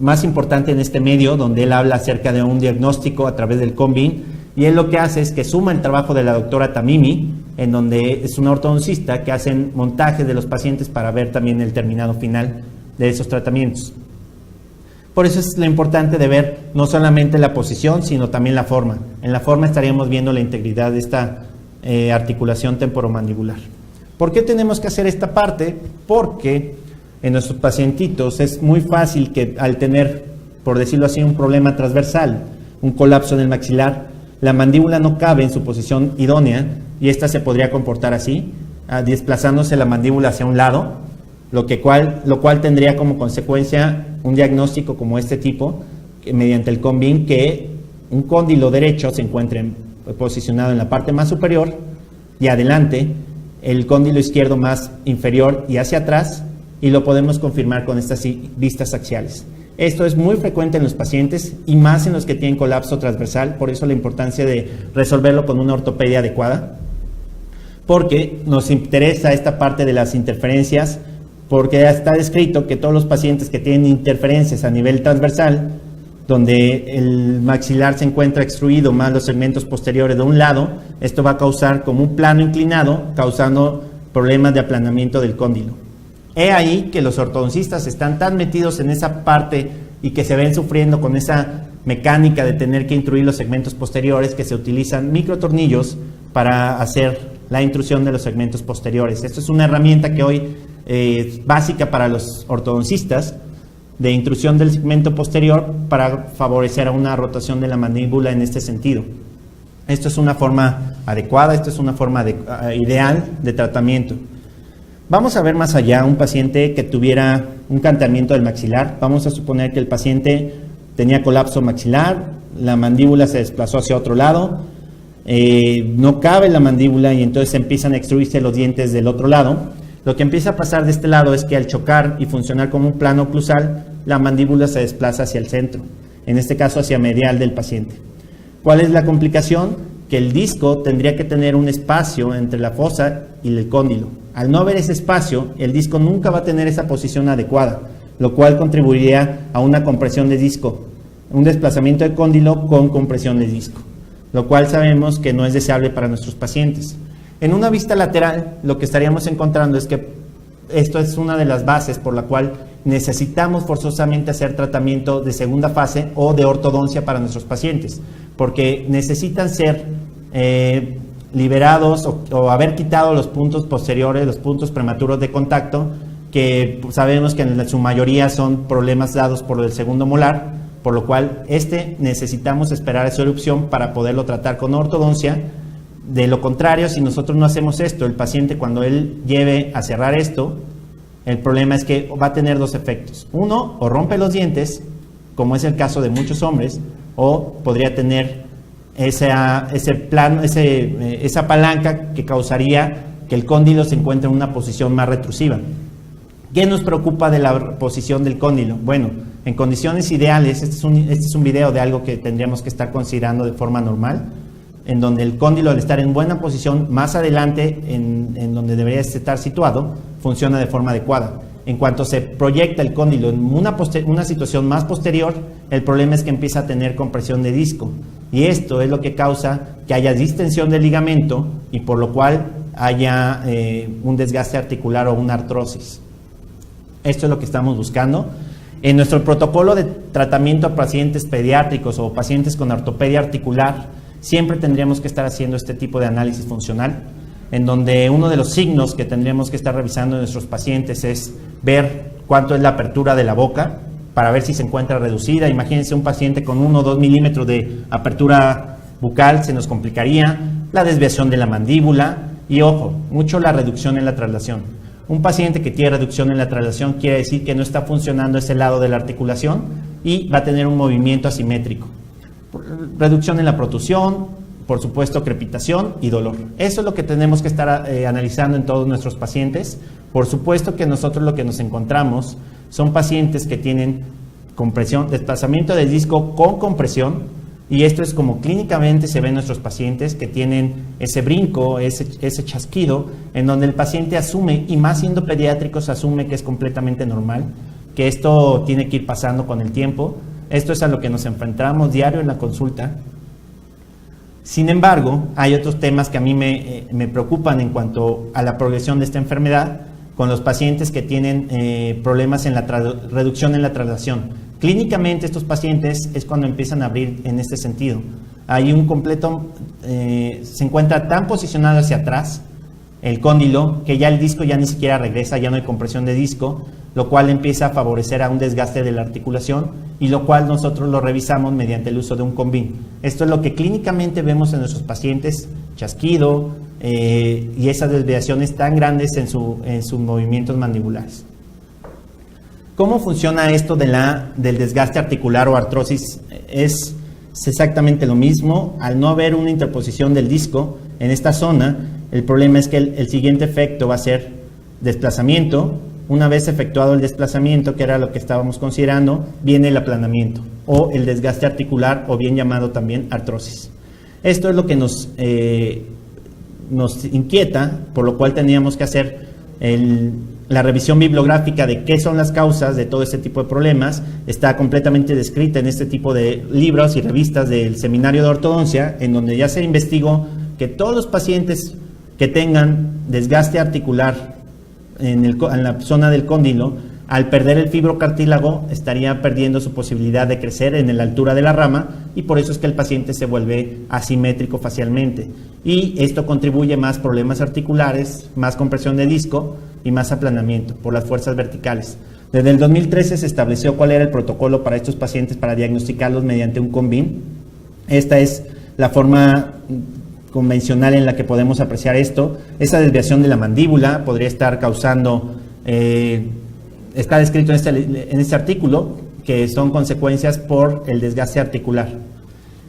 más importante en este medio, donde él habla acerca de un diagnóstico a través del COM-BIN, y él lo que hace es que suma el trabajo de la doctora Tamimi, en donde es una ortodoncista que hacen montajes de los pacientes para ver también el terminado final de esos tratamientos. Por eso es lo importante de ver no solamente la posición, sino también la forma. En la forma estaríamos viendo la integridad de esta articulación temporomandibular. ¿Por qué tenemos que hacer esta parte? Porque en nuestros pacientitos es muy fácil que al tener, por decirlo así, un problema transversal, un colapso en el maxilar, la mandíbula no cabe en su posición idónea y esta se podría comportar así, desplazándose la mandíbula hacia un lado, lo cual tendría como consecuencia un diagnóstico como este tipo, mediante el COM-BIN, que un cóndilo derecho se encuentre posicionado en la parte más superior y adelante, el cóndilo izquierdo más inferior y hacia atrás, y lo podemos confirmar con estas vistas axiales. Esto es muy frecuente en los pacientes y más en los que tienen colapso transversal, por eso la importancia de resolverlo con una ortopedia adecuada, porque nos interesa esta parte de las interferencias, porque ya está descrito que todos los pacientes que tienen interferencias a nivel transversal, donde el maxilar se encuentra extruido más los segmentos posteriores de un lado, esto va a causar como un plano inclinado, causando problemas de aplanamiento del cóndilo. He ahí que los ortodoncistas están tan metidos en esa parte y que se ven sufriendo con esa mecánica de tener que intruir los segmentos posteriores, que se utilizan microtornillos para hacer la intrusión de los segmentos posteriores. Esto es una herramienta que hoy es básica para los ortodoncistas, de intrusión del segmento posterior para favorecer a una rotación de la mandíbula en este sentido. Esto es una forma adecuada, esto es una forma ideal de tratamiento. Vamos a ver más allá un paciente que tuviera un cantamiento del maxilar. Vamos a suponer que el paciente tenía colapso maxilar, la mandíbula se desplazó hacia otro lado, no cabe la mandíbula y entonces empiezan a extruirse los dientes del otro lado. Lo que empieza a pasar de este lado es que al chocar y funcionar como un plano oclusal, la mandíbula se desplaza hacia el centro, en este caso hacia medial del paciente. ¿Cuál es la complicación? Que el disco tendría que tener un espacio entre la fosa y el cóndilo. Al no haber ese espacio, el disco nunca va a tener esa posición adecuada, lo cual contribuiría a una compresión de disco, un desplazamiento de cóndilo con compresión de disco, lo cual sabemos que no es deseable para nuestros pacientes. En una vista lateral, lo que estaríamos encontrando es que esto es una de las bases por la cual necesitamos forzosamente hacer tratamiento de segunda fase o de ortodoncia para nuestros pacientes, porque necesitan ser liberados o haber quitado los puntos posteriores, los puntos prematuros de contacto, que sabemos que en su mayoría son problemas dados por el segundo molar, por lo cual necesitamos esperar esa erupción para poderlo tratar con ortodoncia. De lo contrario, si nosotros no hacemos esto, el paciente cuando él lleve a cerrar esto, el problema es que va a tener dos efectos. Uno, o rompe los dientes, como es el caso de muchos hombres, o podría tener esa palanca que causaría que el cóndilo se encuentre en una posición más retrusiva. ¿Qué nos preocupa de la posición del cóndilo? Bueno, en condiciones ideales, este es un video de algo que tendríamos que estar considerando de forma normal, en donde el cóndilo, al estar en buena posición, más adelante, en donde debería estar situado, funciona de forma adecuada. En cuanto se proyecta el cóndilo en una situación más posterior, el problema es que empieza a tener compresión de disco. Y esto es lo que causa que haya distensión del ligamento y por lo cual haya un desgaste articular o una artrosis. Esto es lo que estamos buscando. En nuestro protocolo de tratamiento a pacientes pediátricos o pacientes con ortopedia articular, siempre tendríamos que estar haciendo este tipo de análisis funcional, en donde uno de los signos que tendríamos que estar revisando en nuestros pacientes es ver cuánto es la apertura de la boca, para ver si se encuentra reducida. Imagínense un paciente con 1 o 2 milímetros de apertura bucal, se nos complicaría. La desviación de la mandíbula y, ojo, mucho la reducción en la traslación. Un paciente que tiene reducción en la traslación quiere decir que no está funcionando ese lado de la articulación y va a tener un movimiento asimétrico. Reducción en la protusión, por supuesto crepitación y dolor. Eso es lo que tenemos que estar analizando en todos nuestros pacientes. Por supuesto que nosotros lo que nos encontramos son pacientes que tienen compresión, desplazamiento del disco con compresión, y esto es como clínicamente se ven nuestros pacientes que tienen ese brinco, ese chasquido, en donde el paciente asume, y más siendo pediátricos, asume que es completamente normal, que esto tiene que ir pasando con el tiempo. Esto es a lo que nos enfrentamos diario en la consulta. Sin embargo, hay otros temas que a mí me preocupan en cuanto a la progresión de esta enfermedad con los pacientes que tienen problemas en la reducción en la traslación. Clínicamente estos pacientes es cuando empiezan a abrir en este sentido. Hay un completo, se encuentra tan posicionado hacia atrás el cóndilo que ya el disco ya ni siquiera regresa, ya no hay compresión de disco, lo cual empieza a favorecer a un desgaste de la articulación y lo cual nosotros lo revisamos mediante el uso de un combín. Esto es lo que clínicamente vemos en nuestros pacientes, chasquido y esas desviaciones tan grandes en sus movimientos mandibulares. ¿Cómo funciona esto del desgaste articular o artrosis? Es exactamente lo mismo. Al no haber una interposición del disco en esta zona, el problema es que el siguiente efecto va a ser desplazamiento. Una vez efectuado el desplazamiento, que era lo que estábamos considerando, viene el aplanamiento o el desgaste articular, o bien llamado también artrosis. Esto es lo que nos inquieta, por lo cual teníamos que hacer la revisión bibliográfica de qué son las causas de todo este tipo de problemas. Está completamente descrita en este tipo de libros y revistas del Seminario de Ortodoncia, en donde ya se investigó que todos los pacientes que tengan desgaste articular en la zona del cóndilo, al perder el fibrocartílago, estaría perdiendo su posibilidad de crecer en la altura de la rama, y por eso es que el paciente se vuelve asimétrico facialmente. Y esto contribuye más problemas articulares, más compresión de disco y más aplanamiento por las fuerzas verticales. Desde el 2013 se estableció cuál era el protocolo para estos pacientes para diagnosticarlos mediante un combín. Esta es la forma convencional en la que podemos apreciar esto. Esa desviación de la mandíbula podría estar causando, está descrito en este artículo, que son consecuencias por el desgaste articular.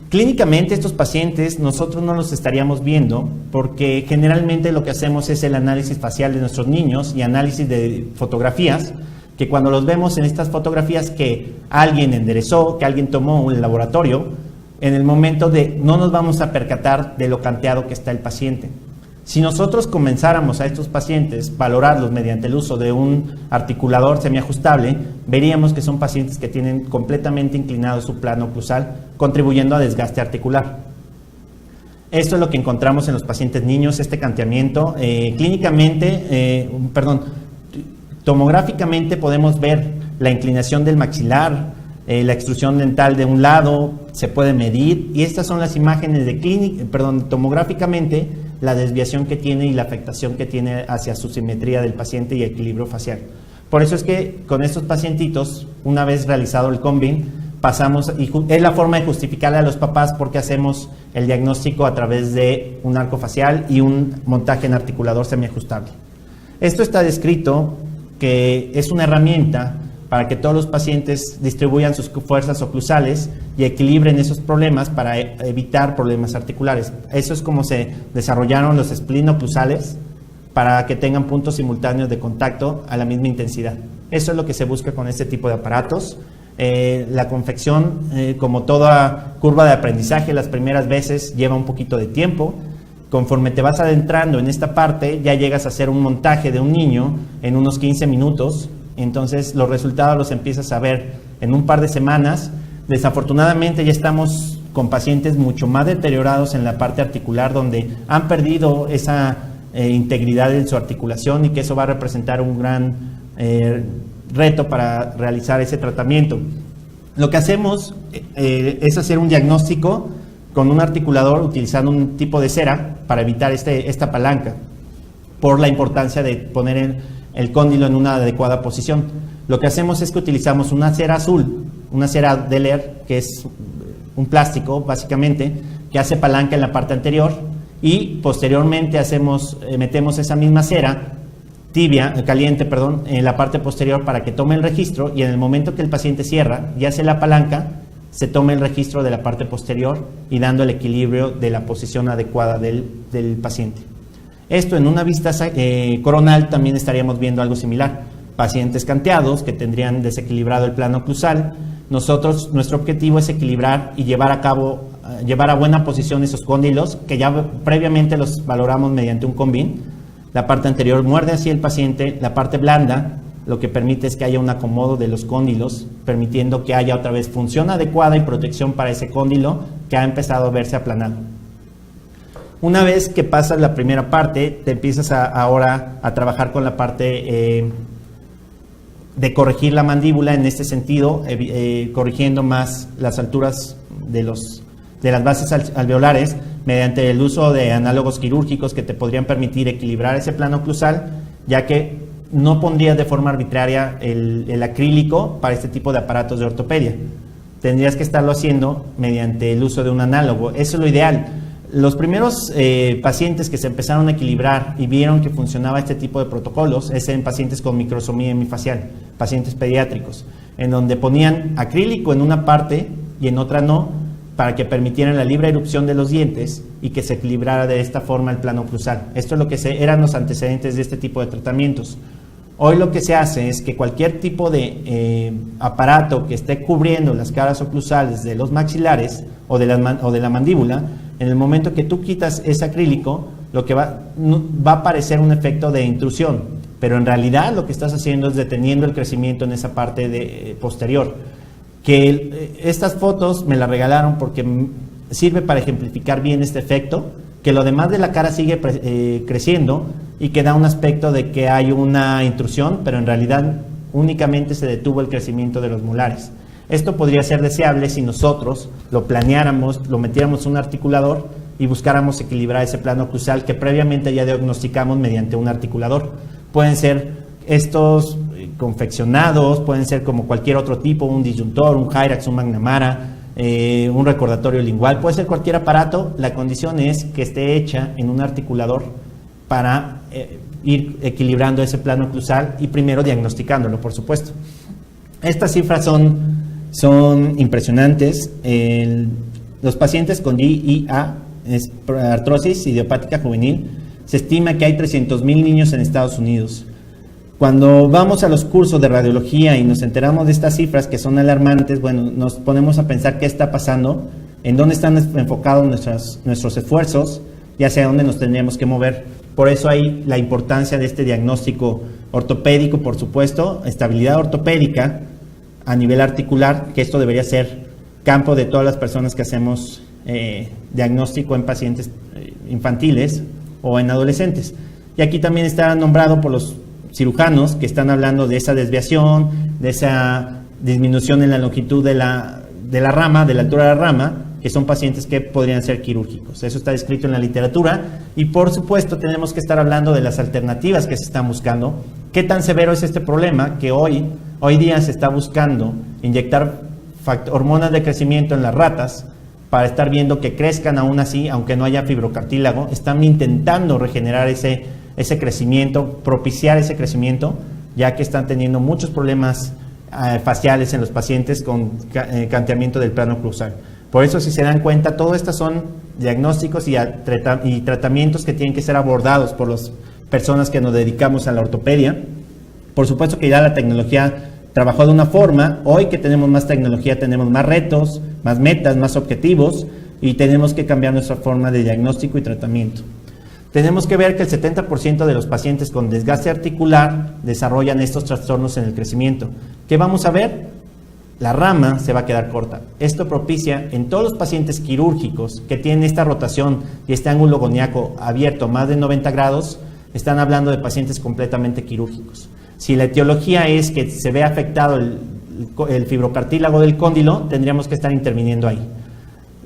Clínicamente estos pacientes nosotros no los estaríamos viendo porque generalmente lo que hacemos es el análisis facial de nuestros niños y análisis de fotografías, que cuando los vemos en estas fotografías que alguien enderezó, que alguien tomó un laboratorio, en el momento no nos vamos a percatar de lo canteado que está el paciente. Si nosotros comenzáramos a estos pacientes valorarlos mediante el uso de un articulador semiajustable, veríamos que son pacientes que tienen completamente inclinado su plano oclusal, contribuyendo a desgaste articular. Esto es lo que encontramos en los pacientes niños, este canteamiento. Tomográficamente podemos ver la inclinación del maxilar, la extrusión dental de un lado, se puede medir, y estas son las imágenes tomográficamente, la desviación que tiene y la afectación que tiene hacia su simetría del paciente y equilibrio facial. Por eso es que con estos pacientitos, una vez realizado el combín, pasamos, y es la forma de justificarle a los papás por qué hacemos el diagnóstico a través de un arco facial y un montaje en articulador semiajustable. Esto está descrito que es una herramienta para que todos los pacientes distribuyan sus fuerzas oclusales y equilibren esos problemas para evitar problemas articulares. Eso es como se desarrollaron los spleen oclusales, para que tengan puntos simultáneos de contacto a la misma intensidad. Eso es lo que se busca con este tipo de aparatos. La confección, como toda curva de aprendizaje, las primeras veces lleva un poquito de tiempo. Conforme te vas adentrando en esta parte, ya llegas a hacer un montaje de un niño en unos 15 minutos. Entonces los resultados los empiezas a ver en un par de semanas. Desafortunadamente ya estamos con pacientes mucho más deteriorados en la parte articular, donde han perdido esa integridad en su articulación, y que eso va a representar un gran reto para realizar ese tratamiento. Lo que hacemos es hacer un diagnóstico con un articulador utilizando un tipo de cera para evitar esta palanca, por la importancia de poner el cóndilo en una adecuada posición. lo que hacemos es que utilizamos una cera azul, una cera Deller, que es un plástico básicamente, que hace palanca en la parte anterior, y posteriormente metemos esa misma cera caliente, en la parte posterior para que tome el registro, y en el momento que el paciente cierra y hace la palanca, se tome el registro de la parte posterior y dando el equilibrio de la posición adecuada del paciente. Esto en una vista coronal también estaríamos viendo algo similar. Pacientes canteados que tendrían desequilibrado el plano oclusal. Nuestro objetivo es equilibrar y llevar a buena posición esos cóndilos, que ya previamente los valoramos mediante un CONVIN. La parte anterior muerde hacia el paciente, la parte blanda lo que permite es que haya un acomodo de los cóndilos, permitiendo que haya otra vez función adecuada y protección para ese cóndilo que ha empezado a verse aplanado. Una vez que pasas la primera parte, te empiezas ahora a trabajar con la parte de corregir la mandíbula en este sentido, corrigiendo más las alturas de las bases alveolares mediante el uso de análogos quirúrgicos que te podrían permitir equilibrar ese plano oclusal, ya que no pondrías de forma arbitraria el acrílico para este tipo de aparatos de ortopedia. Tendrías que estarlo haciendo mediante el uso de un análogo. Eso es lo ideal. Los primeros pacientes que se empezaron a equilibrar y vieron que funcionaba este tipo de protocolos es en pacientes con microsomía hemifacial, pacientes pediátricos, en donde ponían acrílico en una parte y en otra no, para que permitieran la libre erupción de los dientes y que se equilibrara de esta forma el plano oclusal. Esto es lo que eran los antecedentes de este tipo de tratamientos. Hoy lo que se hace es que cualquier tipo de aparato que esté cubriendo las caras oclusales de los maxilares o de la mandíbula, en el momento que tú quitas ese acrílico, lo que va a parecer un efecto de intrusión, pero en realidad lo que estás haciendo es deteniendo el crecimiento en esa parte posterior. Estas fotos me las regalaron porque sirve para ejemplificar bien este efecto, que lo demás de la cara sigue creciendo y que da un aspecto de que hay una intrusión, pero en realidad únicamente se detuvo el crecimiento de los molares. Esto podría ser deseable si nosotros lo planeáramos, lo metiéramos en un articulador y buscáramos equilibrar ese plano oclusal que previamente ya diagnosticamos mediante un articulador. Pueden ser estos confeccionados, pueden ser como cualquier otro tipo, un disyuntor, un Hyrax, un McNamara, un recordatorio lingual, puede ser cualquier aparato. La condición es que esté hecha en un articulador para ir equilibrando ese plano oclusal y primero diagnosticándolo, por supuesto. Estas cifras son impresionantes. Los pacientes con GIA, artrosis idiopática juvenil, se estima que hay 300,000 niños en Estados Unidos. Cuando vamos a los cursos de radiología y nos enteramos de estas cifras que son alarmantes, bueno, nos ponemos a pensar qué está pasando, en dónde están enfocados nuestros esfuerzos y hacia dónde nos tendríamos que mover. Por eso hay la importancia de este diagnóstico ortopédico, por supuesto, estabilidad ortopédica a nivel articular, que esto debería ser campo de todas las personas que hacemos diagnóstico en pacientes infantiles o en adolescentes. Y aquí también está nombrado por los cirujanos que están hablando de esa desviación, de esa disminución en la longitud de la rama, de la altura de la rama, que son pacientes que podrían ser quirúrgicos. Eso está descrito en la literatura y por supuesto tenemos que estar hablando de las alternativas que se están buscando. ¿Qué tan severo es este problema? Que hoy día se está buscando inyectar hormonas de crecimiento en las ratas para estar viendo que crezcan aún así, aunque no haya fibrocartílago. Están intentando regenerar ese crecimiento, propiciar ese crecimiento, ya que están teniendo muchos problemas faciales en los pacientes con canteamiento del plano oclusal. Por eso, si se dan cuenta, todo estos son diagnósticos y tratamientos que tienen que ser abordados por las personas que nos dedicamos a la ortopedia. Por supuesto que ya la tecnología trabajó de una forma. Hoy que tenemos más tecnología, tenemos más retos, más metas, más objetivos y tenemos que cambiar nuestra forma de diagnóstico y tratamiento. Tenemos que ver que el 70% de los pacientes con desgaste articular desarrollan estos trastornos en el crecimiento. ¿Qué vamos a ver? La rama se va a quedar corta. Esto propicia en todos los pacientes quirúrgicos que tienen esta rotación y este ángulo goniaco abierto más de 90 grados, están hablando de pacientes completamente quirúrgicos. Si la etiología es que se ve afectado el fibrocartílago del cóndilo, tendríamos que estar interviniendo ahí.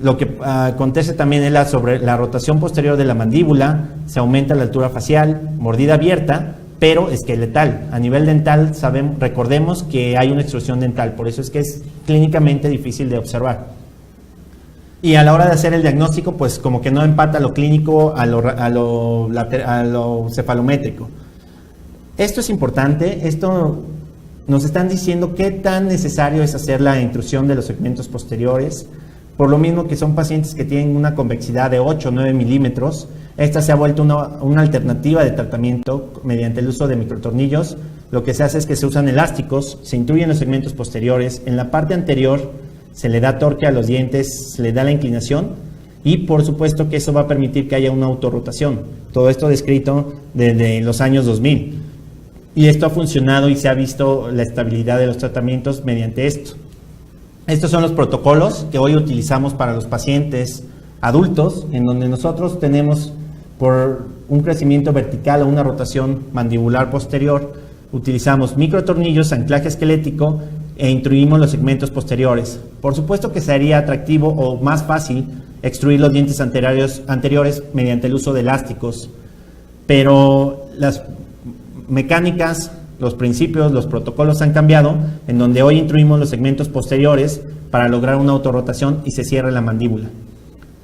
Lo que acontece también es sobre la rotación posterior de la mandíbula, se aumenta la altura facial, mordida abierta, pero esqueletal. A nivel dental, recordemos que hay una extrusión dental, por eso es que es clínicamente difícil de observar. Y a la hora de hacer el diagnóstico, pues como que no empata lo clínico a lo cefalométrico. Esto es importante, esto nos están diciendo qué tan necesario es hacer la intrusión de los segmentos posteriores, por lo mismo que son pacientes que tienen una convexidad de 8 o 9 milímetros. Esta se ha vuelto una alternativa de tratamiento mediante el uso de microtornillos. Lo que se hace es que se usan elásticos, se intruyen los segmentos posteriores, en la parte anterior se le da torque a los dientes, se le da la inclinación y por supuesto que eso va a permitir que haya una autorrotación. Todo esto descrito desde los años 2000. Y esto ha funcionado y se ha visto la estabilidad de los tratamientos mediante esto. Estos son los protocolos que hoy utilizamos para los pacientes adultos, en donde nosotros tenemos por un crecimiento vertical o una rotación mandibular posterior, utilizamos microtornillos, anclaje esquelético e intruimos los segmentos posteriores. Por supuesto que sería atractivo o más fácil extruir los dientes anteriores mediante el uso de elásticos, pero las mecánicas, los principios, los protocolos han cambiado, en donde hoy intruimos los segmentos posteriores para lograr una autorrotación y se cierra la mandíbula.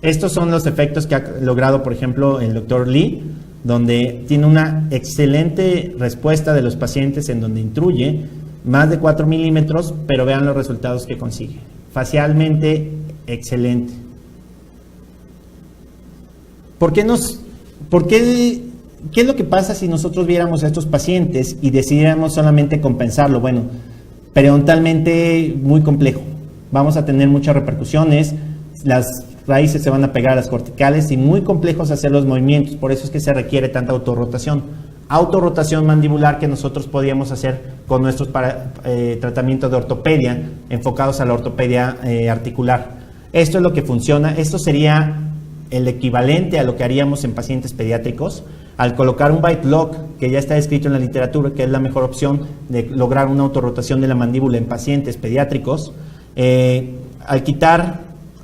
Estos son los efectos que ha logrado, por ejemplo, el Dr. Lee, donde tiene una excelente respuesta de los pacientes en donde intruye más de 4 milímetros, pero vean los resultados que consigue. Facialmente, excelente. ¿Qué es lo que pasa si nosotros viéramos a estos pacientes y decidiéramos solamente compensarlo? Bueno, periodontalmente muy complejo. Vamos a tener muchas repercusiones, las raíces se van a pegar a las corticales y muy complejos hacer los movimientos, por eso es que se requiere tanta autorrotación. Autorrotación mandibular que nosotros podíamos hacer con nuestros tratamientos de ortopedia, enfocados a la ortopedia articular. Esto es lo que funciona, esto sería el equivalente a lo que haríamos en pacientes pediátricos, al colocar un bite lock, que ya está descrito en la literatura, que es la mejor opción de lograr una autorrotación de la mandíbula en pacientes pediátricos.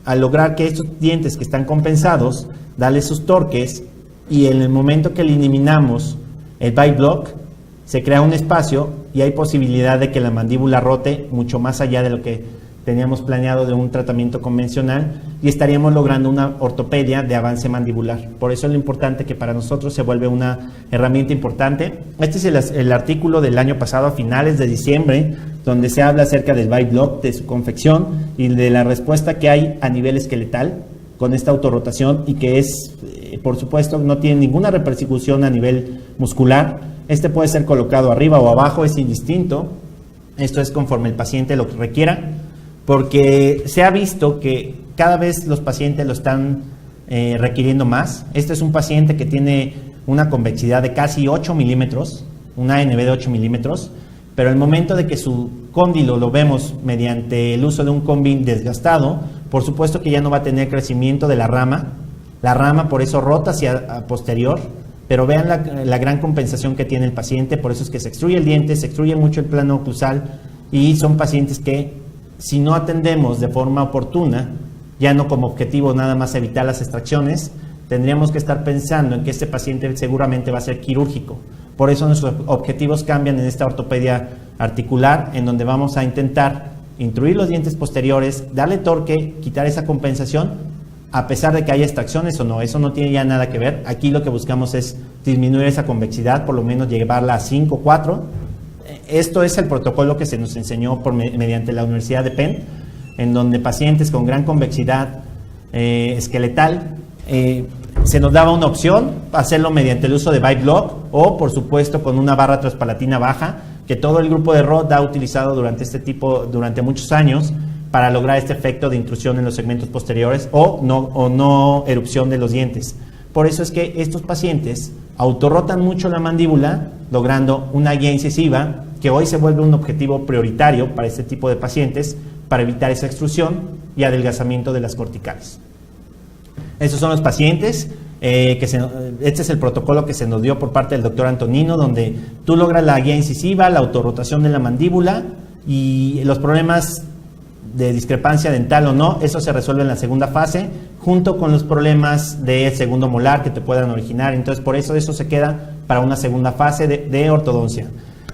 Al lograr que estos dientes que están compensados, darle sus torques, y en el momento que le eliminamos el bite block, se crea un espacio y hay posibilidad de que la mandíbula rote mucho más allá de lo que teníamos planeado de un tratamiento convencional y estaríamos logrando una ortopedia de avance mandibular. Por eso es lo importante que para nosotros se vuelve una herramienta importante. Este es el artículo del año pasado, a finales de diciembre, donde se habla acerca del bite block, de su confección y de la respuesta que hay a nivel esqueletal con esta autorrotación y que es, por supuesto, no tiene ninguna repercusión a nivel muscular. Este puede ser colocado arriba o abajo, es indistinto. Esto es conforme el paciente lo requiera, porque se ha visto que cada vez los pacientes lo están requiriendo más. Este es un paciente que tiene una convexidad de casi 8 milímetros, una ANB de 8 milímetros, pero el momento de que su cóndilo lo vemos mediante el uso de un combin desgastado, por supuesto que ya no va a tener crecimiento de la rama por eso rota hacia posterior, pero vean la gran compensación que tiene el paciente, por eso es que se extruye el diente, se extruye mucho el plano oclusal y son pacientes que si no atendemos de forma oportuna, ya no como objetivo nada más evitar las extracciones, tendríamos que estar pensando en que este paciente seguramente va a ser quirúrgico. Por eso nuestros objetivos cambian en esta ortopedia articular, en donde vamos a intentar intruir los dientes posteriores, darle torque, quitar esa compensación, a pesar de que haya extracciones o no, eso no tiene ya nada que ver. Aquí lo que buscamos es disminuir esa convexidad, por lo menos llevarla a 5 o 4. Esto es el protocolo que se nos enseñó mediante la Universidad de Penn, en donde pacientes con gran convexidad esqueletal, se nos daba una opción, hacerlo mediante el uso de bite block o, por supuesto, con una barra transpalatina baja, que todo el grupo de Roth ha utilizado durante muchos años para lograr este efecto de intrusión en los segmentos posteriores o no erupción de los dientes. Por eso es que estos pacientes autorrotan mucho la mandíbula, logrando una guía incisiva, que hoy se vuelve un objetivo prioritario para este tipo de pacientes, para evitar esa extrusión y adelgazamiento de las corticales. Estos son los pacientes, este es el protocolo que se nos dio por parte del doctor Antonino, donde tú logras la guía incisiva, la autorrotación de la mandíbula y los problemas de discrepancia dental o no, eso se resuelve en la segunda fase, junto con los problemas de segundo molar que te puedan originar. Entonces, por eso se queda para una segunda fase de ortodoncia.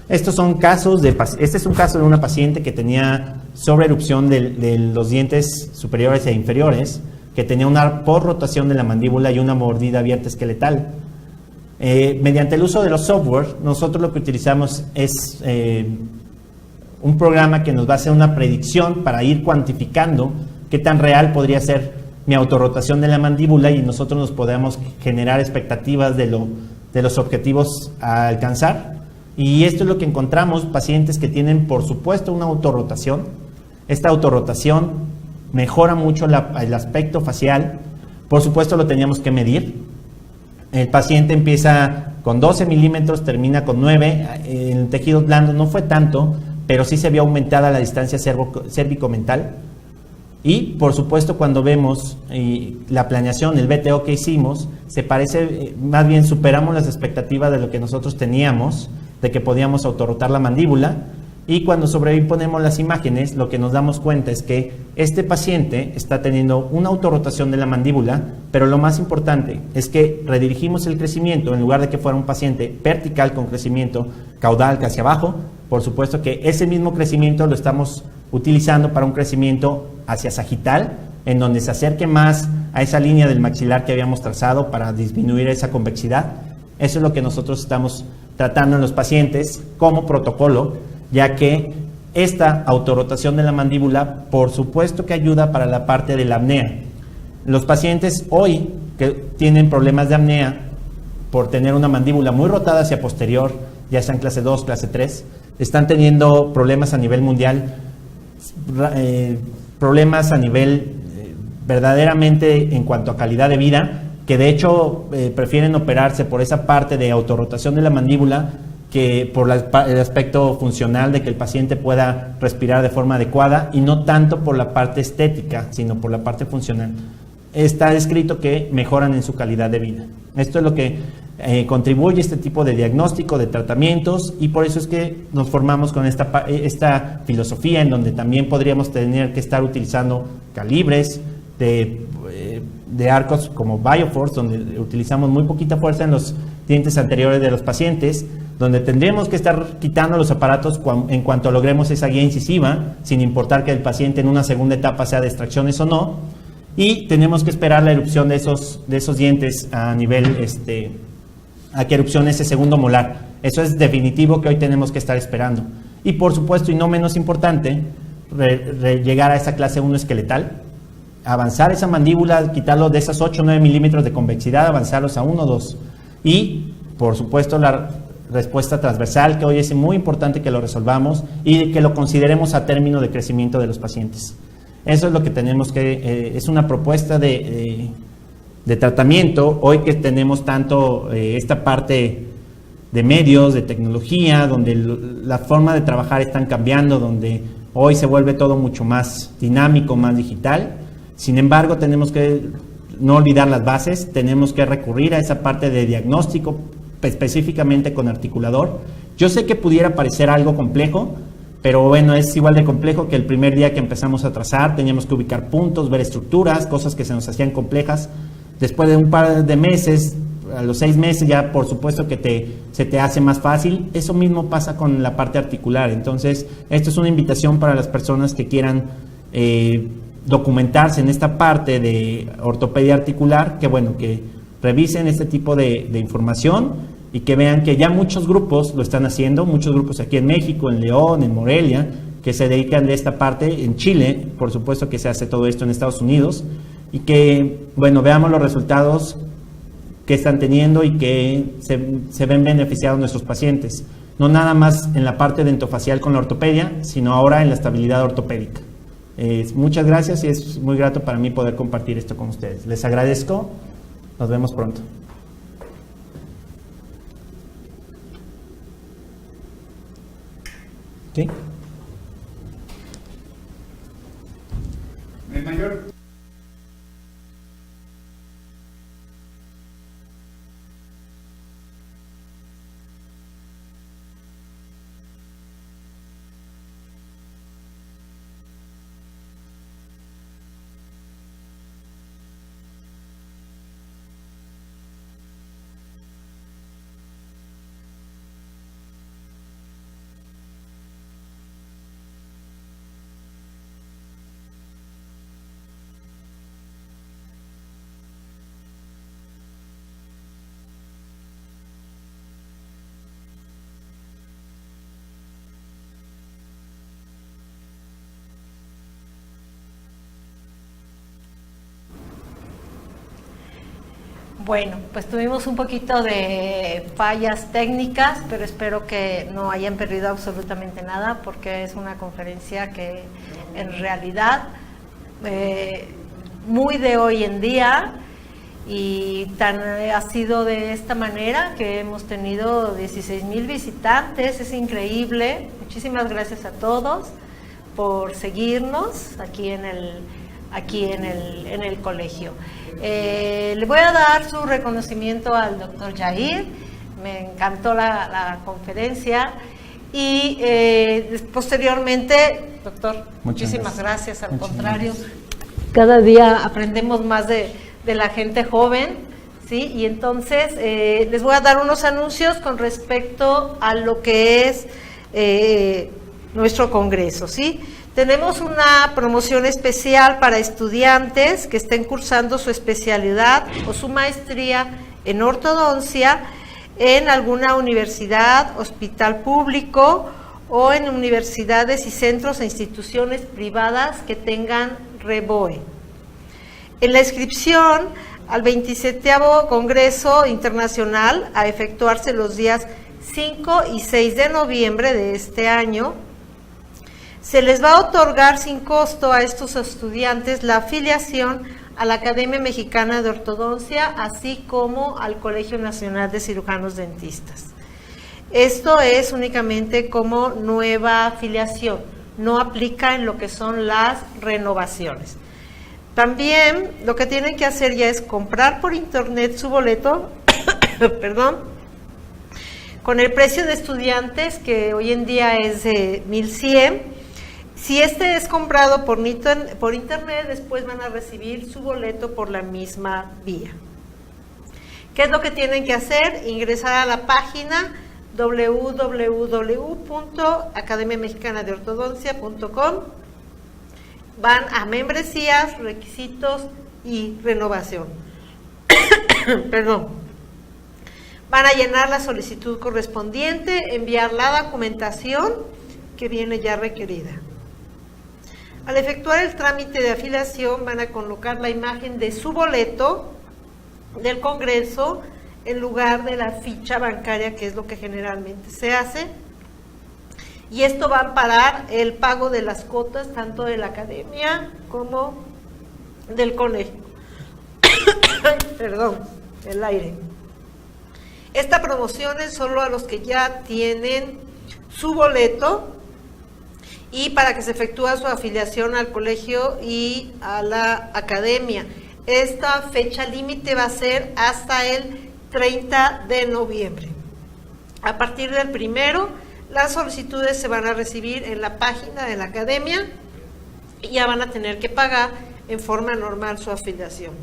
Estos son casos este es un caso de una paciente que tenía sobreerupción de los dientes superiores e inferiores, que tenía una posrotación de la mandíbula y una mordida abierta esqueletal. Mediante el uso de los software, nosotros lo que utilizamos es un programa que nos va a hacer una predicción para ir cuantificando qué tan real podría ser mi autorrotación de la mandíbula, y nosotros nos podemos generar expectativas de los objetivos a alcanzar. Y esto es lo que encontramos: pacientes que tienen, por supuesto, una autorrotación. Esta autorrotación mejora mucho el aspecto facial. Por supuesto, lo teníamos que medir. El paciente empieza con 12 milímetros, termina con 9. El tejido blando no fue tanto, pero sí se vio aumentada la distancia cérvico-mental. Y, por supuesto, cuando vemos la planeación, el BTO que hicimos, se parece, más bien superamos las expectativas de lo que nosotros teníamos, de que podíamos autorrotar la mandíbula. Y cuando sobreimponemos las imágenes, lo que nos damos cuenta es que este paciente está teniendo una autorrotación de la mandíbula, pero lo más importante es que redirigimos el crecimiento. En lugar de que fuera un paciente vertical con crecimiento caudal hacia abajo, por supuesto que ese mismo crecimiento lo estamos utilizando para un crecimiento hacia sagital, en donde se acerque más a esa línea del maxilar que habíamos trazado para disminuir esa convexidad. Eso es lo que nosotros estamos tratando en los pacientes como protocolo, ya que esta autorrotación de la mandíbula, por supuesto que ayuda para la parte de la apnea. Los pacientes hoy que tienen problemas de apnea por tener una mandíbula muy rotada hacia posterior, ya sea en clase 2, clase 3, están teniendo problemas a nivel mundial, problemas a nivel verdaderamente en cuanto a calidad de vida, que de hecho prefieren operarse por esa parte de autorrotación de la mandíbula que por el aspecto funcional de que el paciente pueda respirar de forma adecuada, y no tanto por la parte estética, sino por la parte funcional. Está descrito que mejoran en su calidad de vida. Esto es lo que contribuye este tipo de diagnóstico, de tratamientos, y por eso es que nos formamos con esta filosofía, en donde también podríamos tener que estar utilizando calibres de arcos como Bioforce, donde utilizamos muy poquita fuerza en los dientes anteriores de los pacientes, donde tendremos que estar quitando los aparatos en cuanto logremos esa guía incisiva, sin importar que el paciente en una segunda etapa sea de extracciones o no, y tenemos que esperar la erupción de esos dientes a nivel, a que erupcione ese segundo molar. Eso es definitivo que hoy tenemos que estar esperando. Y por supuesto, y no menos importante, llegar a esa clase 1 esqueletal, avanzar esa mandíbula, quitarlo de esas 8 o 9 milímetros de convexidad, avanzarlos a 1 o 2. Y, por supuesto, la respuesta transversal, que hoy es muy importante que lo resolvamos y que lo consideremos a término de crecimiento de los pacientes. Eso es lo que tenemos que, es una propuesta de tratamiento, hoy que tenemos tanto esta parte de medios, de tecnología, donde la forma de trabajar están cambiando, donde hoy se vuelve todo mucho más dinámico, más digital. Sin embargo, tenemos que no olvidar las bases, tenemos que recurrir a esa parte de diagnóstico, específicamente con articulador. Yo sé que pudiera parecer algo complejo, pero bueno, es igual de complejo que el primer día que empezamos a trazar. Teníamos que ubicar puntos, ver estructuras, cosas que se nos hacían complejas. Después de un par de meses, a los 6 meses ya por supuesto que se te hace más fácil. Eso mismo pasa con la parte articular. Entonces, esto es una invitación para las personas que quieran documentarse en esta parte de ortopedia articular, que bueno, que revisen este tipo de información y que vean que ya muchos grupos lo están haciendo, muchos grupos aquí en México, en León, en Morelia, que se dedican de esta parte, en Chile, por supuesto que se hace todo esto en Estados Unidos, y que, bueno, veamos los resultados que están teniendo y que se ven beneficiados nuestros pacientes, no nada más en la parte dentofacial con la ortopedia, sino ahora en la estabilidad ortopédica. Muchas gracias y es muy grato para mí poder compartir esto con ustedes. Les agradezco, nos vemos pronto. ¿Sí? El mayor Bueno, pues tuvimos un poquito de fallas técnicas, pero espero que no hayan perdido absolutamente nada, porque es una conferencia que en realidad muy de hoy en día, y ha sido de esta manera que hemos tenido 16,000 visitantes. Es increíble. Muchísimas gracias a todos por seguirnos aquí en el colegio. Le voy a dar su reconocimiento al doctor Jair. Me encantó la conferencia. Y posteriormente, doctor, muchísimas gracias. Al contrario, cada día aprendemos más de la gente joven, ¿sí? Y entonces les voy a dar unos anuncios con respecto a lo que es nuestro congreso, ¿sí? Tenemos una promoción especial para estudiantes que estén cursando su especialidad o su maestría en ortodoncia en alguna universidad, hospital público o en universidades y centros e instituciones privadas que tengan REBOE. En la inscripción al 27º Congreso Internacional, a efectuarse los días 5 y 6 de noviembre de este año, se les va a otorgar sin costo a estos estudiantes la afiliación a la Academia Mexicana de Ortodoncia, así como al Colegio Nacional de Cirujanos Dentistas. Esto es únicamente como nueva afiliación, no aplica en lo que son las renovaciones. También lo que tienen que hacer ya es comprar por internet su boleto, perdón, con el precio de estudiantes, que hoy en día es de 1,100. Si este es comprado por internet, después van a recibir su boleto por la misma vía. ¿Qué es lo que tienen que hacer? Ingresar a la página www.academiamexicanadeortodoncia.com. Van a membresías, requisitos y renovación. Perdón. Van a llenar la solicitud correspondiente, enviar la documentación que viene ya requerida. Al efectuar el trámite de afiliación, van a colocar la imagen de su boleto del Congreso en lugar de la ficha bancaria, que es lo que generalmente se hace. Y esto va a amparar el pago de las cuotas tanto de la academia como del colegio. Perdón, el aire. Esta promoción es solo a los que ya tienen su boleto y para que se efectúe su afiliación al colegio y a la academia. Esta fecha límite va a ser hasta el 30 de noviembre. A partir del 1, las solicitudes se van a recibir en la página de la academia y ya van a tener que pagar en forma normal su afiliación.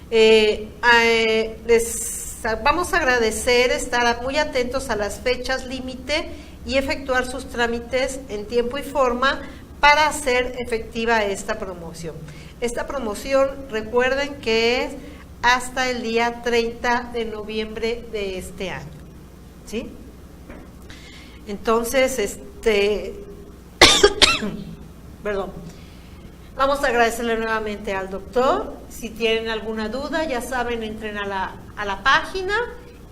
Les vamos a agradecer estar muy atentos a las fechas límite y efectuar sus trámites en tiempo y forma para hacer efectiva esta promoción. Esta promoción, recuerden que es hasta el día 30 de noviembre de este año, ¿sí? Entonces, perdón, vamos a agradecerle nuevamente al doctor. Si tienen alguna duda, ya saben, entren a la página,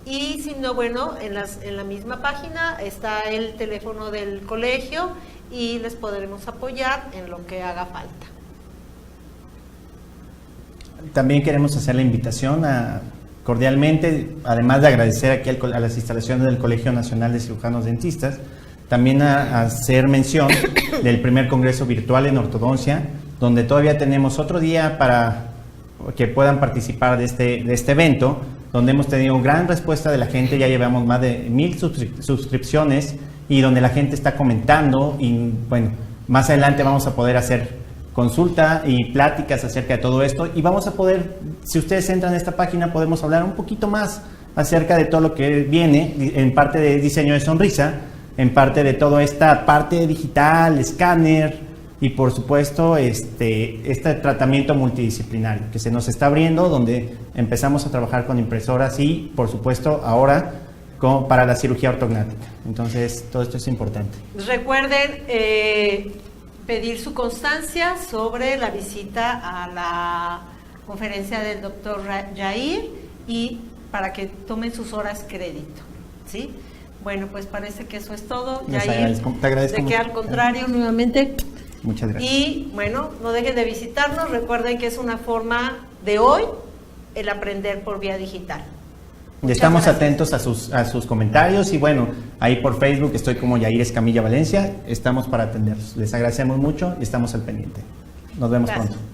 y si no, bueno, en la misma página está el teléfono del colegio y les podremos apoyar en lo que haga falta. También queremos hacer la invitación cordialmente, además de agradecer aquí a las instalaciones del Colegio Nacional de Cirujanos Dentistas, también a hacer mención del primer Congreso Virtual en Ortodoncia, donde todavía tenemos otro día para que puedan participar de este evento, donde hemos tenido gran respuesta de la gente. Ya llevamos más de 1,000 suscripciones y donde la gente está comentando, y bueno, más adelante vamos a poder hacer consulta y pláticas acerca de todo esto, y vamos a poder, si ustedes entran a esta página, podemos hablar un poquito más acerca de todo lo que viene, en parte de diseño de sonrisa, en parte de toda esta parte digital, escáner, y por supuesto este tratamiento multidisciplinario que se nos está abriendo, donde empezamos a trabajar con impresoras y por supuesto ahora para la cirugía ortognática. Entonces todo esto es importante. Recuerden pedir su constancia sobre la visita conferencia del doctor Yair y para que tomen sus horas crédito, ¿sí? Bueno, pues parece que eso es todo. Les Yair, agradezco, te agradezco de que mucho. al contrario, nuevamente. Muchas gracias. Y bueno, no dejen de visitarnos, recuerden que es una forma de hoy el aprender por vía digital. Y Muchas estamos gracias. atentos a sus comentarios y bueno, ahí por Facebook estoy como Yair Escamilla Valencia, estamos para atenderlos. Les agradecemos mucho y estamos al pendiente. Nos vemos Gracias. pronto.